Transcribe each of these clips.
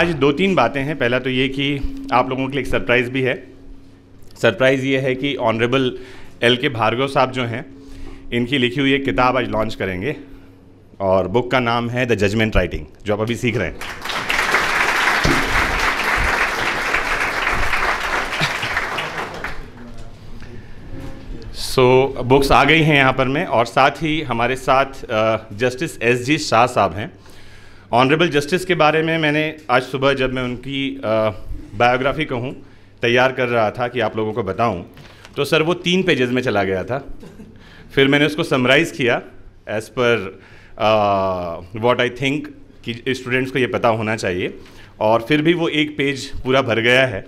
आज दो तीन बातें हैं। पहला तो ये कि आप लोगों के लिए एक सरप्राइज़ भी है। सरप्राइज़ ये है कि ऑनरेबल एल के भार्गव साहब जो हैं, इनकी लिखी हुई एक किताब आज लॉन्च करेंगे और बुक का नाम है द जजमेंट राइटिंग, जो आप अभी सीख रहे हैं। बुक्स आ गई हैं यहाँ पर में, और साथ ही हमारे साथ जस्टिस एस.जी. शाह साहब हैं। ऑनरेबल जस्टिस के बारे में मैंने आज सुबह जब मैं उनकी बायोग्राफी कहूँ तैयार कर रहा था कि आप लोगों को बताऊँ, तो सर वो 3 पेजेस में चला गया था। फिर मैंने उसको समराइज़ किया as per what I think कि स्टूडेंट्स को ये पता होना चाहिए, और फिर भी वो 1 पेज पूरा भर गया है।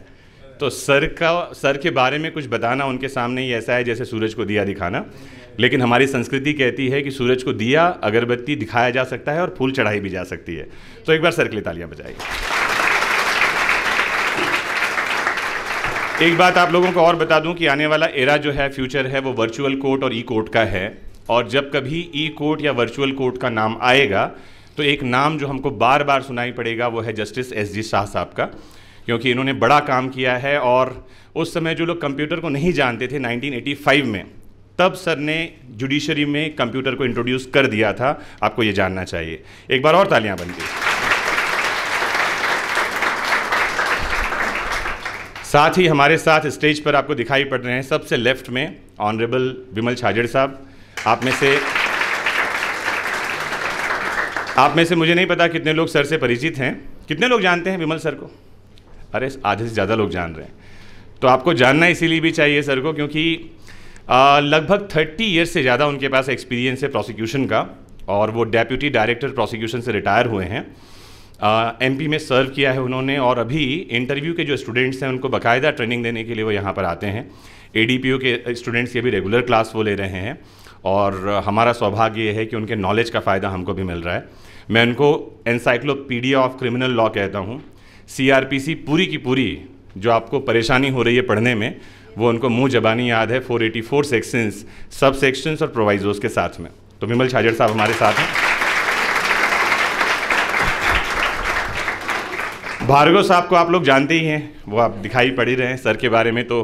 तो सर के बारे में कुछ बताना उनके सामने ही ऐसा है जैसे सूरज को दिया दिखाना, लेकिन हमारी संस्कृति कहती है कि सूरज को दिया अगरबत्ती दिखाया जा सकता है और फूल चढ़ाई भी जा सकती है। तो एक बार सर के लिए तालियां बजाइए। एक बात आप लोगों को और बता दूं कि आने वाला एरा जो है, फ्यूचर है, वो वर्चुअल कोर्ट और ई कोर्ट का है। और जब कभी ई कोर्ट या वर्चुअल कोर्ट का नाम आएगा तो एक नाम जो हमको बार बार सुनाई पड़ेगा वो है जस्टिस एस.जी. शाह साहब का, क्योंकि इन्होंने बड़ा काम किया है। और उस समय जो लोग कंप्यूटर को नहीं जानते थे 1985 में, तब सर ने जुडिशरी में कंप्यूटर को इंट्रोड्यूस कर दिया था। आपको ये जानना चाहिए। एक बार और तालियां बनती। साथ ही हमारे साथ स्टेज पर आपको दिखाई पड़ रहे हैं सबसे लेफ्ट में ऑनरेबल विमल छाजड़ साहब। आप में से मुझे नहीं पता कितने लोग सर से परिचित हैं। कितने लोग जानते हैं विमल सर को? अरे आधे से ज़्यादा लोग जान रहे हैं। तो आपको जानना इसीलिए भी चाहिए सर को, क्योंकि लगभग 30 ईयर्स से ज़्यादा उनके पास एक्सपीरियंस है प्रोसिक्यूशन का, और वो डेप्यूटी डायरेक्टर प्रोसिक्यूशन से रिटायर हुए हैं। एमपी में सर्व किया है उन्होंने, और अभी इंटरव्यू के जो स्टूडेंट्स हैं उनको बाकायदा ट्रेनिंग देने के लिए वो यहाँ पर आते हैं। एडीपीओ के स्टूडेंट्स की भी रेगुलर क्लास वो ले रहे हैं, और हमारा सौभाग्य ये है कि उनके नॉलेज का फ़ायदा हमको भी मिल रहा है। मैं उनको एनसाइक्लोपीडिया ऑफ क्रिमिनल लॉ कहता हूँ। CRPC पूरी की पूरी जो आपको परेशानी हो रही है पढ़ने में, वो उनको मुंह जबानी याद है। 484 सेक्शंस, सब सेक्शंस और प्रोवाइजोस के साथ में। तो विमल छाजड़ साहब हमारे साथ हैं। भार्गव साहब को आप लोग जानते ही हैं, वो आप दिखाई पड़ ही रहे हैं। सर के बारे में तो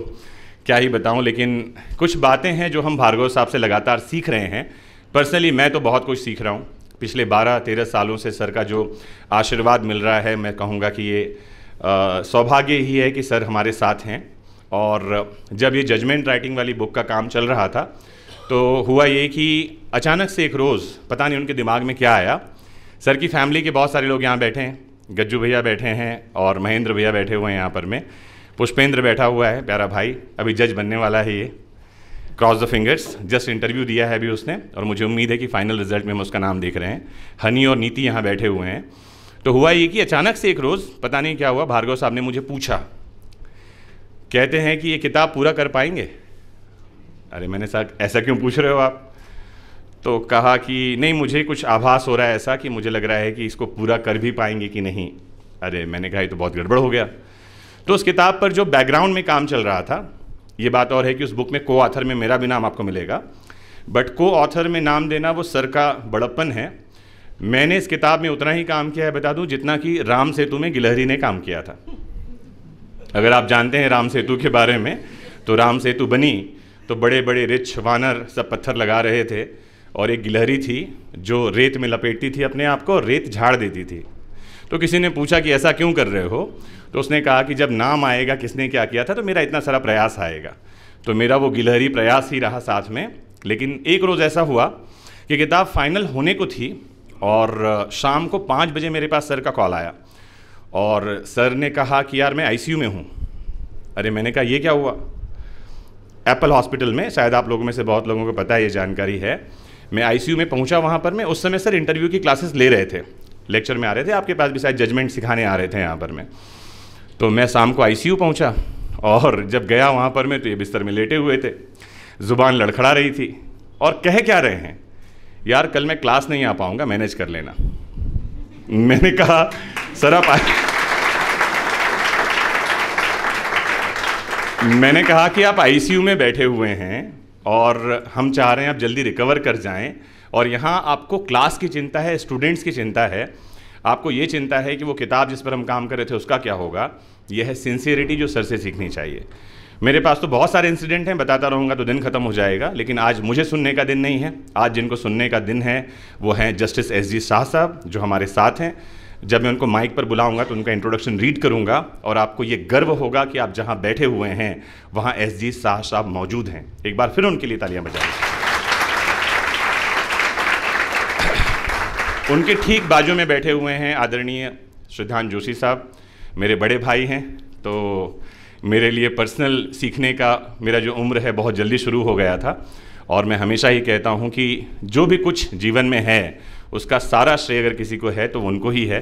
क्या ही बताऊं, लेकिन कुछ बातें हैं जो हम भार्गव साहब से लगातार सीख रहे हैं। पर्सनली मैं तो बहुत कुछ सीख रहा हूं। पिछले 12-13 सालों से सर का जो आशीर्वाद मिल रहा है, मैं कहूँगा कि ये सौभाग्य ही है कि सर हमारे साथ हैं। और जब ये जजमेंट राइटिंग वाली बुक का काम चल रहा था तो हुआ ये कि अचानक से एक रोज़ पता नहीं उनके दिमाग में क्या आया। सर की फैमिली के बहुत सारे लोग यहाँ बैठे हैं। गज्जू भैया बैठे हैं और महेंद्र भैया बैठे हुए हैं यहाँ पर में। पुष्पेंद्र बैठा हुआ है, प्यारा भाई, अभी जज बनने वाला है ये। Cross the fingers, just interview दिया है अभी उसने, और मुझे उम्मीद है कि फाइनल रिजल्ट में हम उसका नाम देख रहे हैं। हनी और नीति यहाँ बैठे हुए हैं। तो हुआ ये कि अचानक से एक रोज़ पता नहीं क्या हुआ, भार्गव साहब ने मुझे पूछा, कहते हैं कि ये किताब पूरा कर पाएंगे? अरे मैंने कहा ऐसा क्यों पूछ रहे हो आप? तो कहा कि नहीं, मुझे कुछ आभास हो रहा है ऐसा कि मुझे लग रहा है कि इसको पूरा कर भी पाएंगे कि नहीं। अरे मैंने कहा ये तो बहुत गड़बड़ हो गया। तो उस किताब पर जो बैकग्राउंड में काम चल रहा था, ये बात और है कि उस बुक में को ऑथर में मेरा भी नाम आपको मिलेगा, बट को ऑथर में नाम देना वो सर का बड़प्पन है। मैंने इस किताब में उतना ही काम किया है, बता दूं, जितना कि राम सेतु में गिलहरी ने काम किया था। अगर आप जानते हैं राम सेतु के बारे में, तो राम सेतु बनी तो बड़े बड़े रिछ वानर सब पत्थर लगा रहे थे, और एक गिलहरी थी जो रेत में लपेटती थी अपने आप को, रेत झाड़ देती थी। तो किसी ने पूछा कि ऐसा क्यों कर रहे हो? तो उसने कहा कि जब नाम आएगा किसने क्या किया था तो मेरा इतना सारा प्रयास आएगा। तो मेरा वो गिलहरी प्रयास ही रहा साथ में। लेकिन एक रोज़ ऐसा हुआ कि किताब फाइनल होने को थी, और शाम को 5 बजे मेरे पास सर का कॉल आया, और सर ने कहा कि यार मैं ICU में हूँ। अरे मैंने कहा ये क्या हुआ? एप्पल हॉस्पिटल में, शायद आप लोगों में से बहुत लोगों को पता है, ये जानकारी है। मैं ICU में पहुंचा वहां पर। मैं उस समय सर इंटरव्यू की क्लासेस ले रहे थे, लेक्चर में आ रहे थे, आपके पास भी शायद जजमेंट सिखाने आ रहे थे यहाँ पर में। तो मैं शाम को ICU पहुंचा, और जब गया वहाँ पर मैं तो ये बिस्तर में लेटे हुए थे, ज़ुबान लड़खड़ा रही थी, और कह क्या रहे हैं, यार कल मैं क्लास नहीं आ पाऊँगा, मैनेज कर लेना। मैंने कहा सर आप मैंने कहा कि आप ICU में बैठे हुए हैं और हम चाह रहे हैं आप जल्दी रिकवर कर जाएं, और यहाँ आपको क्लास की चिंता है, स्टूडेंट्स की चिंता है। आपको ये चिंता है कि वो किताब जिस पर हम काम कर रहे थे उसका क्या होगा, यह है सिंसियरिटी जो सर से सीखनी चाहिए। मेरे पास तो बहुत सारे इंसिडेंट हैं, बताता रहूँगा तो दिन खत्म हो जाएगा, लेकिन आज मुझे सुनने का दिन नहीं है। आज जिनको सुनने का दिन है वो हैं जस्टिस एस.जी. शाह साहब, जो हमारे साथ हैं। जब मैं उनको माइक पर बुलाऊंगा तो उनका इंट्रोडक्शन रीड करूंगा और आपको ये गर्व होगा कि आप जहां बैठे हुए हैं वहां एस.जी. शाह साहब मौजूद हैं। एक बार फिर उनके लिए तालियां बजाएं। उनके ठीक बाजू में बैठे हुए हैं आदरणीय श्रद्धांजलि जोशी साहब, मेरे बड़े भाई हैं। तो मेरे लिए पर्सनल सीखने का मेरा जो उम्र है बहुत जल्दी शुरू हो गया था, और मैं हमेशा ही कहता हूं कि जो भी कुछ जीवन में है उसका सारा श्रेय अगर किसी को है तो उनको ही है।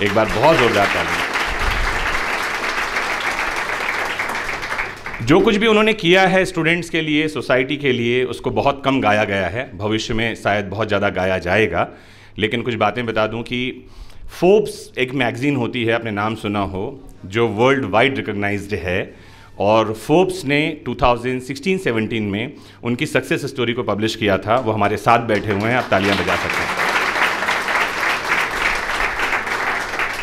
एक बार बहुत जोरदार ताली। जो कुछ भी उन्होंने किया है स्टूडेंट्स के लिए, सोसाइटी के लिए, उसको बहुत कम गाया गया है, भविष्य में शायद बहुत ज़्यादा गाया जाएगा। लेकिन कुछ बातें बता दूं कि फोर्ब्स एक मैगज़ीन होती है, आपने नाम सुना हो, जो वर्ल्ड वाइड रिकॉग्नाइज्ड है, और फोर्ब्स ने 2016-17 में उनकी सक्सेस स्टोरी को पब्लिश किया था। वो हमारे साथ बैठे हुए हैं, आप तालियां बजा सकते हैं।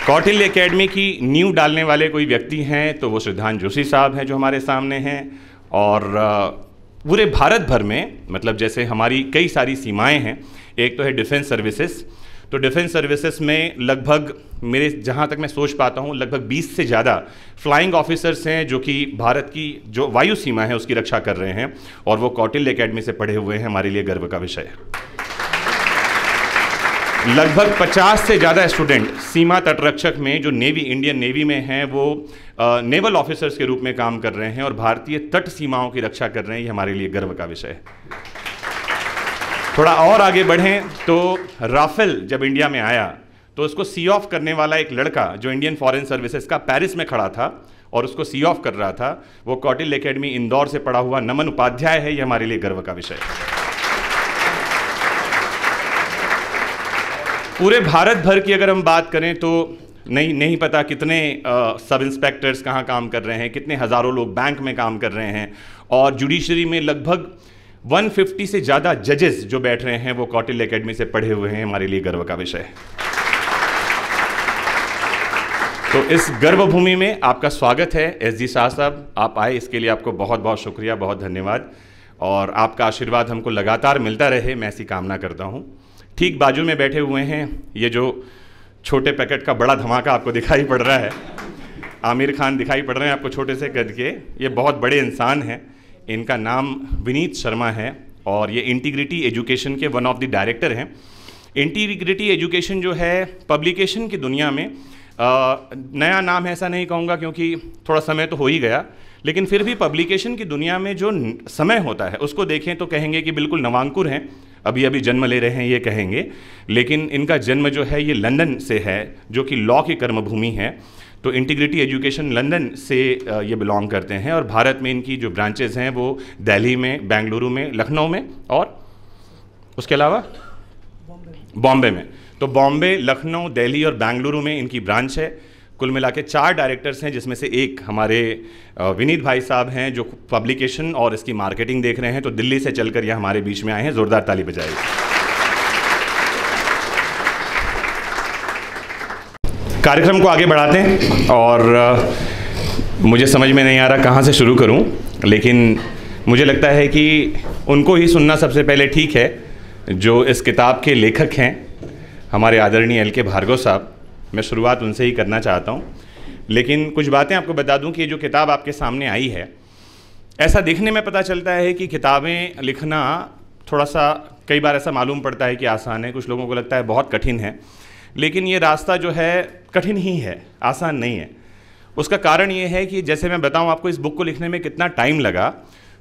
कौटिल्य एकेडमी की नींव डालने वाले कोई व्यक्ति हैं तो वो श्रद्धांजलि जोशी साहब हैं, जो हमारे सामने हैं। और पूरे भारत भर में, मतलब जैसे हमारी कई सारी सीमाएं हैं, एक तो है डिफेंस सर्विसेज। तो डिफेंस सर्विसेज में लगभग, मेरे जहाँ तक मैं सोच पाता हूँ, लगभग 20 से ज़्यादा फ्लाइंग ऑफिसर्स हैं जो कि भारत की जो वायु सीमा है उसकी रक्षा कर रहे हैं, और वो कौटिल्य एकेडमी से पढ़े हुए हैं। हमारे लिए गर्व का विषय है। लगभग 50 से ज़्यादा स्टूडेंट सीमा तटरक्षक में, जो नेवी, इंडियन नेवी में हैं, वो नेवल ऑफिसर्स के रूप में काम कर रहे हैं और भारतीय तट सीमाओं की रक्षा कर रहे हैं। ये हमारे लिए गर्व का विषय है। थोड़ा और आगे बढ़ें तो राफेल जब इंडिया में आया तो उसको सी ऑफ करने वाला एक लड़का जो इंडियन फॉरेन सर्विसेज का पेरिस में खड़ा था और उसको सी ऑफ कर रहा था, वो कौटिल्य एकेडमी इंदौर से पढ़ा हुआ नमन उपाध्याय है। ये हमारे लिए गर्व का विषय है। पूरे भारत भर की अगर हम बात करें तो नहीं पता कितने सब इंस्पेक्टर्स कहाँ काम कर रहे हैं, कितने हज़ारों लोग बैंक में काम कर रहे हैं, और जुडिशरी में लगभग 150 से ज़्यादा जजेस जो बैठ रहे हैं वो कौटिल्य एकेडमी से पढ़े हुए हैं। हमारे लिए गर्व का विषय है। तो इस गर्वभूमि में आपका स्वागत है एस.जी. शाह साहब। आप आए, इसके लिए आपको बहुत बहुत शुक्रिया, बहुत धन्यवाद, और आपका आशीर्वाद हमको लगातार मिलता रहे, मैं ऐसी कामना करता हूँ। ठीक बाजू में बैठे हुए हैं, ये जो छोटे पैकेट का बड़ा धमाका आपको दिखाई पड़ रहा है, आमिर खान दिखाई पड़ रहे हैं आपको छोटे से कद के। ये बहुत बड़े इंसान हैं। इनका नाम विनीत शर्मा है और ये इंटीग्रिटी एजुकेशन के वन ऑफ द डायरेक्टर हैं। इंटीग्रिटी एजुकेशन जो है पब्लिकेशन की दुनिया में नया नाम है ऐसा नहीं कहूँगा, क्योंकि थोड़ा समय तो हो ही गया, लेकिन फिर भी पब्लिकेशन की दुनिया में जो समय होता है उसको देखें तो कहेंगे कि बिल्कुल नवांकुर हैं, अभी अभी जन्म ले रहे हैं ये कहेंगे। लेकिन इनका जन्म जो है ये लंदन से है, जो कि लॉ की कर्मभूमि है। तो इंटीग्रिटी एजुकेशन लंदन से ये बिलोंग करते हैं, और भारत में इनकी जो ब्रांचेज़ हैं वो दिल्ली में, बेंगलुरु में, लखनऊ में, और उसके अलावा बॉम्बे में। तो बॉम्बे, लखनऊ, दिल्ली और बेंगलुरु में इनकी ब्रांच है। कुल मिला के 4 डायरेक्टर्स हैं, जिसमें से एक हमारे विनीत भाई साहब हैं जो पब्लिकेशन और इसकी मार्केटिंग देख रहे हैं। तो दिल्ली से चलकर यह हमारे बीच में आए हैं, ज़ोरदार ताली बजाइए। कार्यक्रम को आगे बढ़ाते हैं, और मुझे समझ में नहीं आ रहा कहाँ से शुरू करूं, लेकिन मुझे लगता है कि उनको ही सुनना सबसे पहले ठीक है जो इस किताब के लेखक हैं, हमारे आदरणीय एल.के. भार्गव साहब। मैं शुरुआत उनसे ही करना चाहता हूं, लेकिन कुछ बातें आपको बता दूं कि जो किताब आपके सामने आई है, ऐसा देखने में पता चलता है कि किताबें लिखना थोड़ा सा, कई बार ऐसा मालूम पड़ता है कि आसान है, कुछ लोगों को लगता है बहुत कठिन है, लेकिन ये रास्ता जो है कठिन ही है, आसान नहीं है। उसका कारण ये है कि जैसे मैं बताऊं आपको इस बुक को लिखने में कितना टाइम लगा,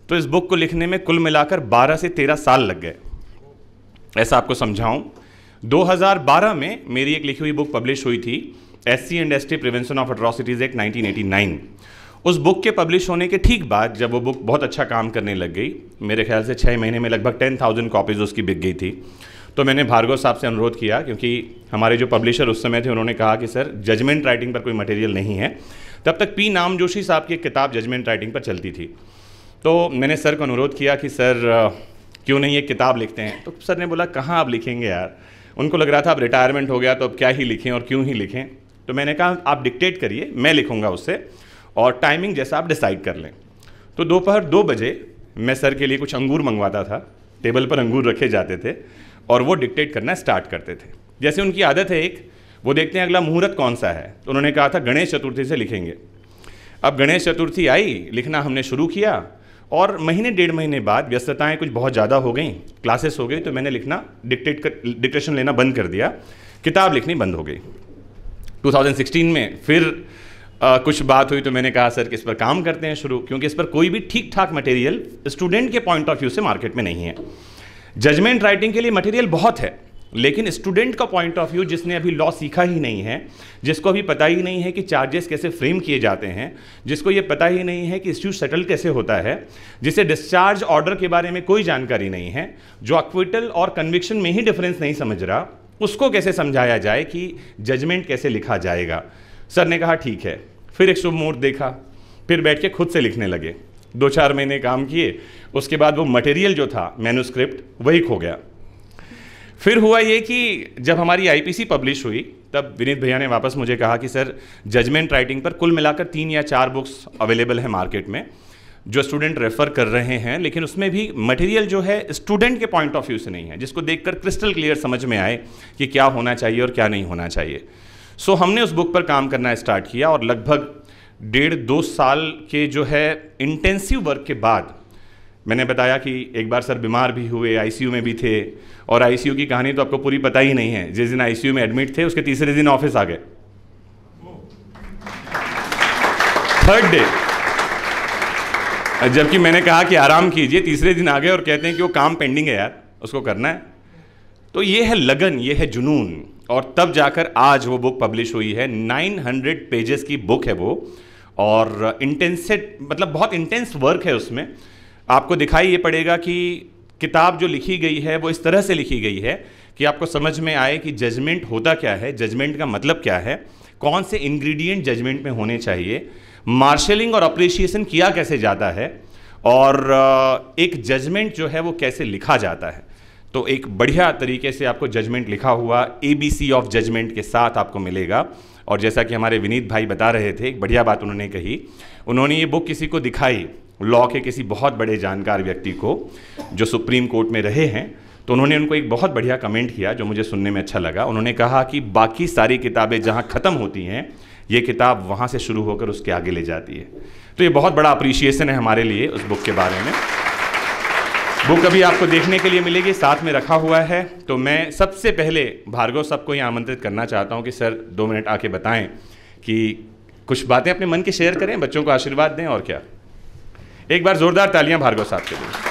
तो इस बुक को लिखने में कुल मिलाकर 12 से 13 साल लग गए। ऐसा आपको समझाऊं, 2012 में मेरी एक लिखी हुई बुक पब्लिश हुई थी, SC and ST prevention of atrocities act 1989। उस बुक के पब्लिश होने के ठीक बाद जब वो बुक बहुत अच्छा काम करने लग गई, मेरे ख्याल से 6 महीने में लगभग 10,000 कॉपीज़ उसकी बिक गई थी, तो मैंने भार्गव साहब से अनुरोध किया, क्योंकि हमारे जो पब्लिशर उस समय थे उन्होंने कहा कि सर जजमेंट राइटिंग पर कोई मटेरियल नहीं है। तब तक पी नामजोशी साहब की एक किताब जजमेंट राइटिंग पर चलती थी। तो मैंने सर को अनुरोध किया कि सर क्यों नहीं एक किताब लिखते हैं। तो सर ने बोला कहाँ आप लिखेंगे यार, उनको लग रहा था अब रिटायरमेंट हो गया तो अब क्या ही लिखें और क्यों ही लिखें। तो मैंने कहा आप डिक्टेट करिए, मैं लिखूंगा उससे, और टाइमिंग जैसा आप डिसाइड कर लें। तो दोपहर 2 बजे मैं सर के लिए कुछ अंगूर मंगवाता था, टेबल पर अंगूर रखे जाते थे और वो डिक्टेट करना स्टार्ट करते थे। जैसे उनकी आदत है एक, वो देखते हैं अगला मुहूर्त कौन सा है, तो उन्होंने कहा था गणेश चतुर्थी से लिखेंगे। अब गणेश चतुर्थी आई, लिखना हमने शुरू किया और महीने 1.5 महीने बाद व्यस्तताएं कुछ बहुत ज़्यादा हो गई, क्लासेस हो गई, तो मैंने लिखना डिक्टेशन लेना बंद कर दिया, किताब लिखनी बंद हो गई। 2016 में फिर कुछ बात हुई तो मैंने कहा सर कि इस पर काम करते हैं शुरू, क्योंकि इस पर कोई भी ठीक ठाक मटेरियल स्टूडेंट के पॉइंट ऑफ व्यू से मार्केट में नहीं है। जजमेंट राइटिंग के लिए मटेरियल बहुत है, लेकिन स्टूडेंट का पॉइंट ऑफ व्यू, जिसने अभी लॉ सीखा ही नहीं है, जिसको अभी पता ही नहीं है कि चार्जेस कैसे फ्रेम किए जाते हैं, जिसको ये पता ही नहीं है कि इश्यू सेटल कैसे होता है, जिसे डिस्चार्ज ऑर्डर के बारे में कोई जानकारी नहीं है, जो अक्विटल और कन्विक्शन में ही डिफरेंस नहीं समझ रहा, उसको कैसे समझाया जाए कि जजमेंट कैसे लिखा जाएगा। सर ने कहा ठीक है। फिर एक शुभ मुहूर्त देखा, फिर बैठ के खुद से लिखने लगे। 2-4 महीने काम किए, उसके बाद वो मटेरियल जो था मैन्युस्क्रिप्ट वही खो गया। फिर हुआ ये कि जब हमारी आईपीसी पब्लिश हुई तब विनीत भैया ने वापस मुझे कहा कि सर जजमेंट राइटिंग पर कुल मिलाकर 3 या 4 बुक्स अवेलेबल है मार्केट में जो स्टूडेंट रेफ़र कर रहे हैं, लेकिन उसमें भी मटेरियल जो है स्टूडेंट के पॉइंट ऑफ व्यू से नहीं है, जिसको देखकर क्रिस्टल क्लियर समझ में आए कि क्या होना चाहिए और क्या नहीं होना चाहिए। सो हमने उस बुक पर काम करना स्टार्ट किया और लगभग 1.5-2 साल के जो है इंटेंसिव वर्क के बाद, मैंने बताया कि एक बार सर बीमार भी हुए, आईसीयू में भी थे, और आईसीयू की कहानी तो आपको पूरी पता ही नहीं है। जिस दिन आईसीयू में एडमिट थे उसके तीसरे दिन ऑफिस आ गए, 3rd डे, जबकि मैंने कहा कि आराम कीजिए, तीसरे दिन आ गए और कहते हैं कि वो काम पेंडिंग है यार, उसको करना है। तो ये है लगन, ये है जुनून, और तब जाकर आज वो बुक पब्लिश हुई है। 900 पेजेस की बुक है वो, और इंटेंसिव मतलब बहुत इंटेंस वर्क है उसमें। आपको दिखाई ये पड़ेगा कि किताब जो लिखी गई है वो इस तरह से लिखी गई है कि आपको समझ में आए कि जजमेंट होता क्या है, जजमेंट का मतलब क्या है, कौन से इंग्रेडिएंट जजमेंट में होने चाहिए, मार्शलिंग और अप्रिशिएशन किया कैसे जाता है, और एक जजमेंट जो है वो कैसे लिखा जाता है। तो एक बढ़िया तरीके से आपको जजमेंट लिखा हुआ ABC ऑफ जजमेंट के साथ आपको मिलेगा। और जैसा कि हमारे विनीत भाई बता रहे थे, एक बढ़िया बात उन्होंने कही, उन्होंने ये बुक किसी को दिखाई, लॉ के किसी बहुत बड़े जानकार व्यक्ति को जो सुप्रीम कोर्ट में रहे हैं, तो उन्होंने उनको एक बहुत बढ़िया कमेंट किया जो मुझे सुनने में अच्छा लगा। उन्होंने कहा कि बाकी सारी किताबें जहाँ ख़त्म होती हैं, ये किताब वहाँ से शुरू होकर उसके आगे ले जाती है। तो ये बहुत बड़ा अप्रिशिएशन है हमारे लिए उस बुक के बारे में। बुक अभी आपको देखने के लिए मिलेगी, साथ में रखा हुआ है। तो मैं सबसे पहले भार्गव सबको यहाँ आमंत्रित करना चाहता हूँ कि सर 2 मिनट आके बताएं कि कुछ बातें अपने मन के शेयर करें, बच्चों को आशीर्वाद दें, और क्या। एक बार जोरदार तालियां भार्गव साहब के लिए।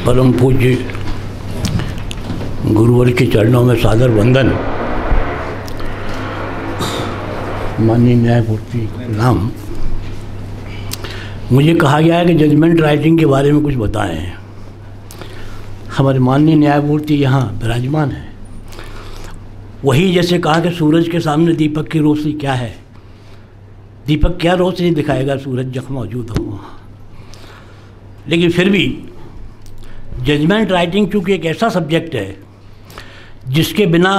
परम पूज्य गुरुवर के चरणों में सादर वंदन। माननीय न्यायमूर्ति नाम, मुझे कहा गया है कि जजमेंट राइटिंग के बारे में कुछ बताएं। हमारे माननीय न्यायमूर्ति यहाँ विराजमान है। वही जैसे कहा कि सूरज के सामने दीपक की रोशनी क्या है, दीपक क्या रोशनी दिखाएगा सूरज जहाँ मौजूद हो। लेकिन फिर भी जजमेंट राइटिंग चूँकि एक ऐसा सब्जेक्ट है जिसके बिना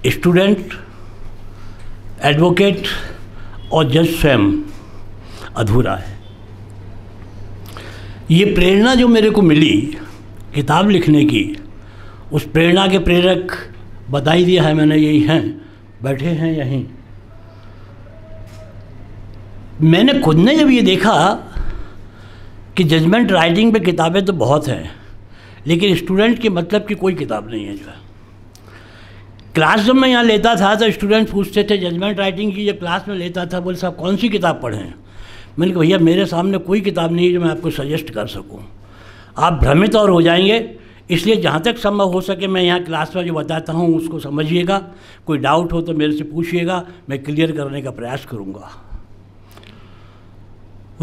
स्टूडेंट, एडवोकेट और जज स्वयं अधूरा है। ये प्रेरणा जो मेरे को मिली किताब लिखने की, उस प्रेरणा के प्रेरक बधाई दिया है मैंने, यही हैं, बैठे हैं यहीं। मैंने खुद ने जब ये देखा कि जजमेंट राइटिंग पे किताबें तो बहुत हैं, लेकिन स्टूडेंट के मतलब की कोई किताब नहीं है। जो है क्लास जब मैं यहाँ लेता था तो स्टूडेंट पूछते थे जजमेंट राइटिंग की, जब क्लास में लेता था, बोले साहब कौन सी किताब पढ़ें। मैंने कहा भैया मेरे सामने कोई किताब नहीं है जो मैं आपको सजेस्ट कर सकूँ, आप भ्रमित और हो जाएंगे। इसलिए जहाँ तक संभव हो सके मैं यहाँ क्लास में जो बताता हूँ उसको समझिएगा, कोई डाउट हो तो मेरे से पूछिएगा, मैं क्लियर करने का प्रयास करूँगा।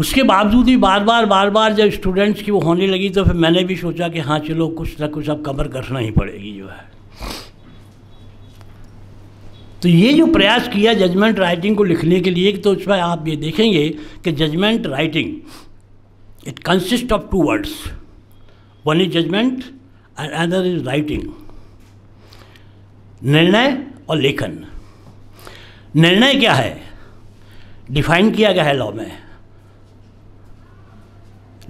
उसके बावजूद भी बार बार जब स्टूडेंट्स की वो होने लगी तो फिर मैंने भी सोचा कि हाँ चलो कुछ ना कुछ अब कवर करना ही पड़ेगी जो है। तो ये जो प्रयास किया जजमेंट राइटिंग को लिखने के लिए, तो उसमें आप ये देखेंगे कि judgement writing it consist of 2 words, one is judgement and other is writing. निर्णय और लेखन। निर्णय क्या है, डिफाइन किया गया है लॉ में,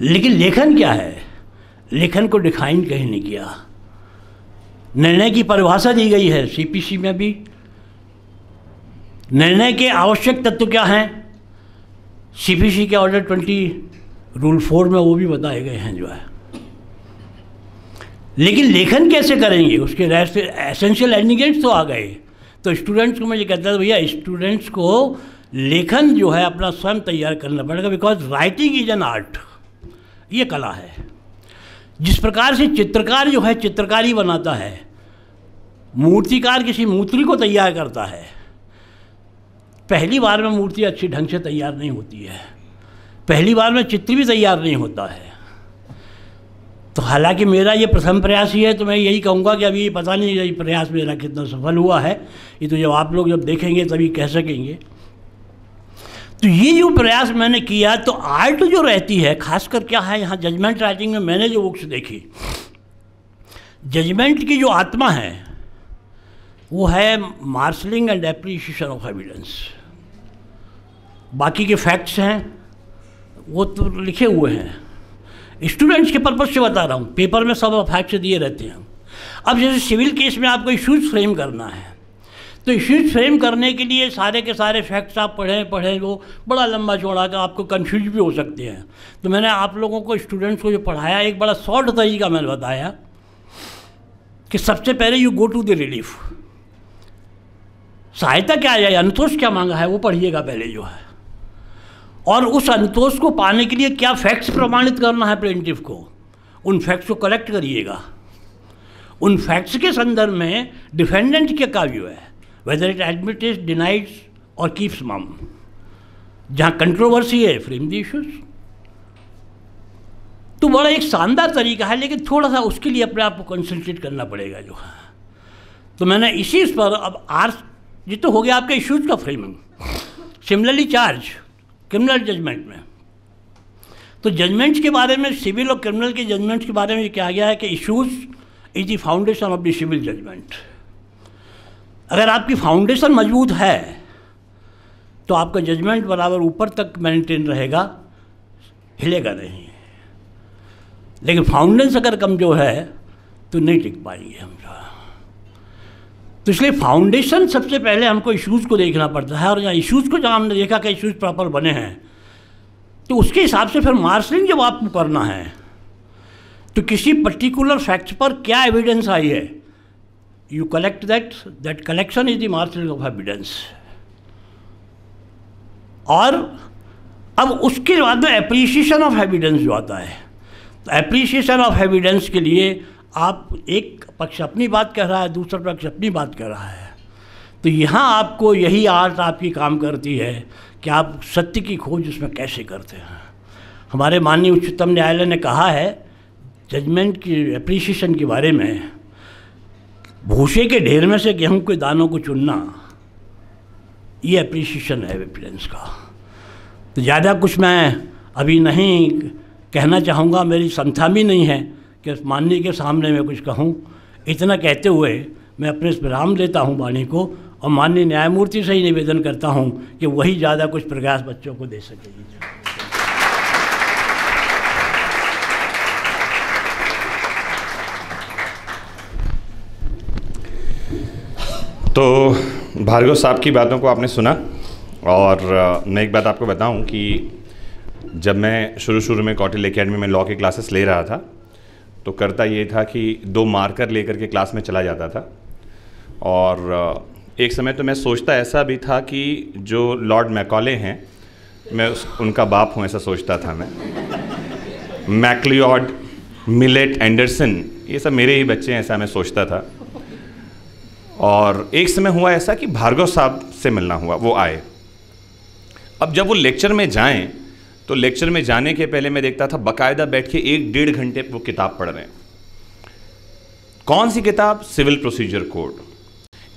लेकिन लेखन क्या है, लेखन को डिफाइन कहीं नहीं किया। निर्णय की परिभाषा दी गई है सीपीसी में भी। निर्णय के आवश्यक तत्व क्या हैं, सीपीसी के ऑर्डर 20 रूल 4 में वो भी बताए गए हैं जो है। लेकिन लेखन कैसे करेंगे, उसके एसेंशियल इंग्रेडिएंट्स तो आ गए। तो स्टूडेंट्स को मैं ये कहता था भैया स्टूडेंट्स को लेखन जो है अपना स्वयं तैयार करना पड़ेगा, because writing is an art, ये कला है। जिस प्रकार से चित्रकार जो है चित्रकारी बनाता है, मूर्तिकार किसी मूर्ति को तैयार करता है, पहली बार में मूर्ति अच्छी ढंग से तैयार नहीं होती है, पहली बार में चित्र भी तैयार नहीं होता है। तो हालांकि मेरा ये प्रथम प्रयास ही है, तो मैं यही कहूँगा कि अभी पता नहीं ये प्रयास मेरा कितना सफल हुआ है, ये तो जब आप लोग जब देखेंगे तभी कह सकेंगे। तो ये जो प्रयास मैंने किया, तो आर्ट जो रहती है खासकर क्या है यहाँ जजमेंट राइटिंग में मैंने जो बुक्स देखी, जजमेंट की जो आत्मा है वो है marshalling and appreciation of evidence. बाकी के फैक्ट्स हैं वो तो लिखे हुए हैं, स्टूडेंट्स के पर्पज से बता रहा हूँ, पेपर में सब फैक्ट्स दिए रहते हैं। अब जैसे सिविल केस में आपको इश्यूज फ्रेम करना है, तो इश्यूज फ्रेम करने के लिए सारे के सारे फैक्ट्स आप पढ़ें वो बड़ा लंबा चौड़ा का आपको कंफ्यूज भी हो सकते हैं। तो मैंने आप लोगों को स्टूडेंट्स को जो पढ़ाया, एक बड़ा शॉर्ट तरीका मैंने बताया कि सबसे पहले you go to the relief. सहायता क्या है, अनुतोष क्या मांगा है वो पढ़िएगा पहले जो है, और उस अनुतोष को पाने के लिए क्या फैक्ट्स प्रमाणित करना है प्लेंटिफ को, उन फैक्ट्स को कलेक्ट करिएगा। उन फैक्ट्स के संदर्भ में डिफेंडेंट क्या का व्यू है, वेदर इट एडमिट्स, डिनाइड्स और कीप्स मम। जहाँ कंट्रोवर्सी है फ्रेम द इश्यूज। तो बड़ा एक शानदार तरीका है, लेकिन थोड़ा सा उसके लिए अपने आप को कंसंट्रेट करना पड़ेगा जो है। तो मैंने इसी पर अब ये तो हो गया आपके इश्यूज का framing. Similarly charge criminal judgement में, तो जजमेंट्स के बारे में, सिविल और क्रिमिनल के जजमेंट्स के बारे में क्या गया है कि issues is the foundation of the civil judgement. अगर आपकी फाउंडेशन मजबूत है तो आपका जजमेंट बराबर ऊपर तक मेंटेन रहेगा, हिलेगा नहीं। लेकिन फाउंडेशन अगर कमजोर है तो नहीं टिक पाएंगे हम जो। तो इसलिए फाउंडेशन सबसे पहले हमको इश्यूज़ को देखना पड़ता है, और जहाँ इश्यूज़ को जहाँ हमने देखा कि इश्यूज़ प्रॉपर बने हैं, तो उसके हिसाब से फिर मार्शलिंग जब आपको करना है तो किसी पर्टिकुलर फैक्ट पर क्या एविडेंस आई है, you collect that collection is the marshalling of evidence. और अब उसके बाद में एप्रिसिएशन ऑफ एविडेंस जो आता है, तो एप्रिसिएशन ऑफ एविडेंस के लिए आप एक पक्ष अपनी बात कह रहा है, दूसरा पक्ष अपनी बात कह रहा है, तो यहाँ आपको यही आर्ट आपकी काम करती है कि आप सत्य की खोज उसमें कैसे करते हैं। हमारे माननीय उच्चतम न्यायालय ने कहा है जजमेंट की एप्रिसिएशन के बारे में, भूसे के ढेर में से गेहूं के दानों को चुनना, ये एप्रिसिएशन है एविडेंस का। तो ज़्यादा कुछ मैं अभी नहीं कहना चाहूँगा, मेरी क्षमता भी नहीं है कि माननीय के सामने मैं कुछ कहूँ। इतना कहते हुए मैं अपने विराम देता हूँ वाणी को, और माननीय न्यायमूर्ति से ही निवेदन करता हूँ कि वही ज़्यादा कुछ प्रयास बच्चों को दे सकेगी। तो भार्गव साहब की बातों को आपने सुना, और मैं एक बात आपको बताऊं कि जब मैं शुरू में कौटिल्य एकेडमी में लॉ की क्लासेस ले रहा था, तो करता ये था कि 2 मार्कर लेकर के क्लास में चला जाता था। और एक समय तो मैं सोचता ऐसा भी था कि जो लॉर्ड मैकॉले हैं, मैं उनका बाप हूँ, ऐसा सोचता था मैं। मैक्लियोड, मिलेट, एंडरसन, ये सब मेरे ही बच्चे हैं, ऐसा मैं सोचता था। और एक समय हुआ ऐसा कि भार्गव साहब से मिलना हुआ, वो आए। अब जब वो लेक्चर में जाएं तो लेक्चर में जाने के पहले मैं देखता था बाकायदा बैठ के 1-1.5 घंटे वो किताब पढ़ रहे हैं। कौन सी किताब? Civil procedure code.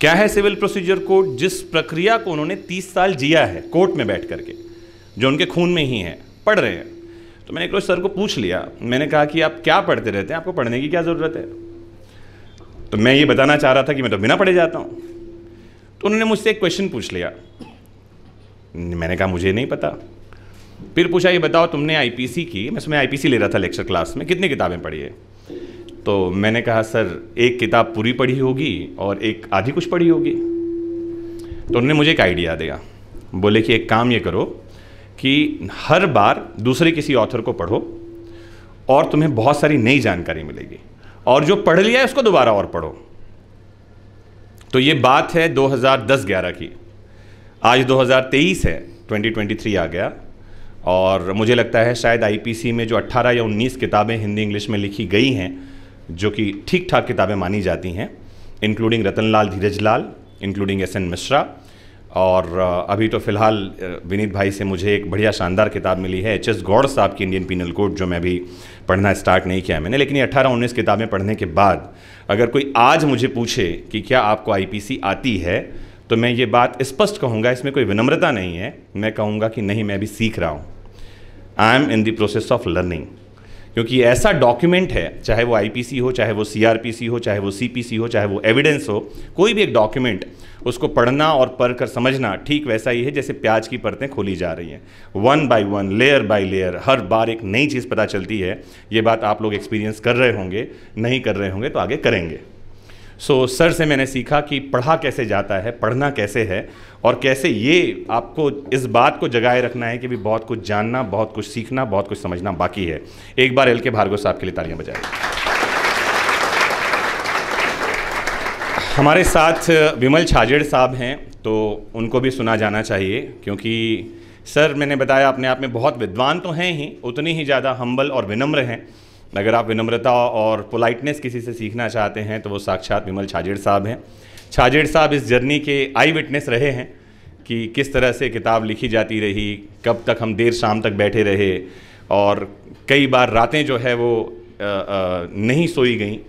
क्या है सिविल प्रोसीजर कोड? जिस प्रक्रिया को उन्होंने 30 साल जिया है कोर्ट में बैठ करके, जो उनके खून में ही है, पढ़ रहे हैं। तो मैंने एक रोज सर को पूछ लिया, मैंने कहा कि आप क्या पढ़ते रहते हैं, आपको पढ़ने की क्या ज़रूरत है? तो मैं ये बताना चाह रहा था कि मैं तो बिना पढ़े जाता हूँ। तो उन्होंने मुझसे एक क्वेश्चन पूछ लिया। मैंने कहा मुझे नहीं पता। फिर पूछा, ये बताओ तुमने आईपीसी की, मैं उसमें आईपीसी ले रहा था लेक्चर क्लास में, कितनी किताबें पढ़ी है? तो मैंने कहा सर एक किताब पूरी पढ़ी होगी और एक आधी कुछ पढ़ी होगी। तो उन्होंने मुझे एक आइडिया दिया, बोले कि एक काम ये करो कि हर बार दूसरे किसी ऑथर को पढ़ो और तुम्हें बहुत सारी नई जानकारी मिलेगी, और जो पढ़ लिया है उसको दोबारा और पढ़ो। तो ये बात है 2010-11 की। आज 2023 है, 2023 आ गया, और मुझे लगता है शायद आईपीसी में जो 18 या 19 किताबें हिंदी इंग्लिश में लिखी गई हैं, जो कि ठीक ठाक किताबें मानी जाती हैं, including Ratanlal Dhirajlal, including SN Mishra, और अभी तो फ़िलहाल विनीत भाई से मुझे एक बढ़िया शानदार किताब मिली है HS गौड़ साहब की इंडियन पीनल कोड, जो मैं अभी पढ़ना स्टार्ट नहीं किया मैंने। लेकिन ये 18-19 किताबें पढ़ने के बाद अगर कोई आज मुझे पूछे कि क्या आपको आईपीसी आती है, तो मैं ये बात स्पष्ट कहूँगा, इसमें कोई विनम्रता नहीं है, मैं कहूँगा कि नहीं, मैं भी सीख रहा हूँ। I am in the process of learning. क्योंकि ऐसा डॉक्यूमेंट है, चाहे वो आईपीसी हो, चाहे वो सीआरपीसी हो, चाहे वो सीपीसी हो, चाहे वो एविडेंस हो, कोई भी एक डॉक्यूमेंट, उसको पढ़ना और पढ़कर समझना ठीक वैसा ही है जैसे प्याज की परतें खोली जा रही हैं, 1 by 1, लेयर बाय लेयर, हर बार एक नई चीज़ पता चलती है। ये बात आप लोग एक्सपीरियंस कर रहे होंगे, नहीं कर रहे होंगे तो आगे करेंगे। सर से मैंने सीखा कि पढ़ा कैसे जाता है, पढ़ना कैसे है, और कैसे ये आपको इस बात को जगाए रखना है कि भी बहुत कुछ जानना, बहुत कुछ सीखना, बहुत कुछ समझना बाकी है। एक बार LK भार्गव साहब के लिए तालियां बजाएं। हमारे साथ विमल छाजेड़ साहब हैं, तो उनको भी सुना जाना चाहिए, क्योंकि सर मैंने बताया अपने आप में बहुत विद्वान तो हैं ही, उतनी ही ज़्यादा हम्बल और विनम्र हैं। अगर आप विनम्रता और पोलाइटनेस किसी से सीखना चाहते हैं तो वो साक्षात विमल छाजेड़ साहब हैं। छाजेड़ साहब इस जर्नी के आई विटनेस रहे हैं कि किस तरह से किताब लिखी जाती रही, कब तक हम देर शाम तक बैठे रहे, और कई बार रातें जो है वो नहीं सोई गई।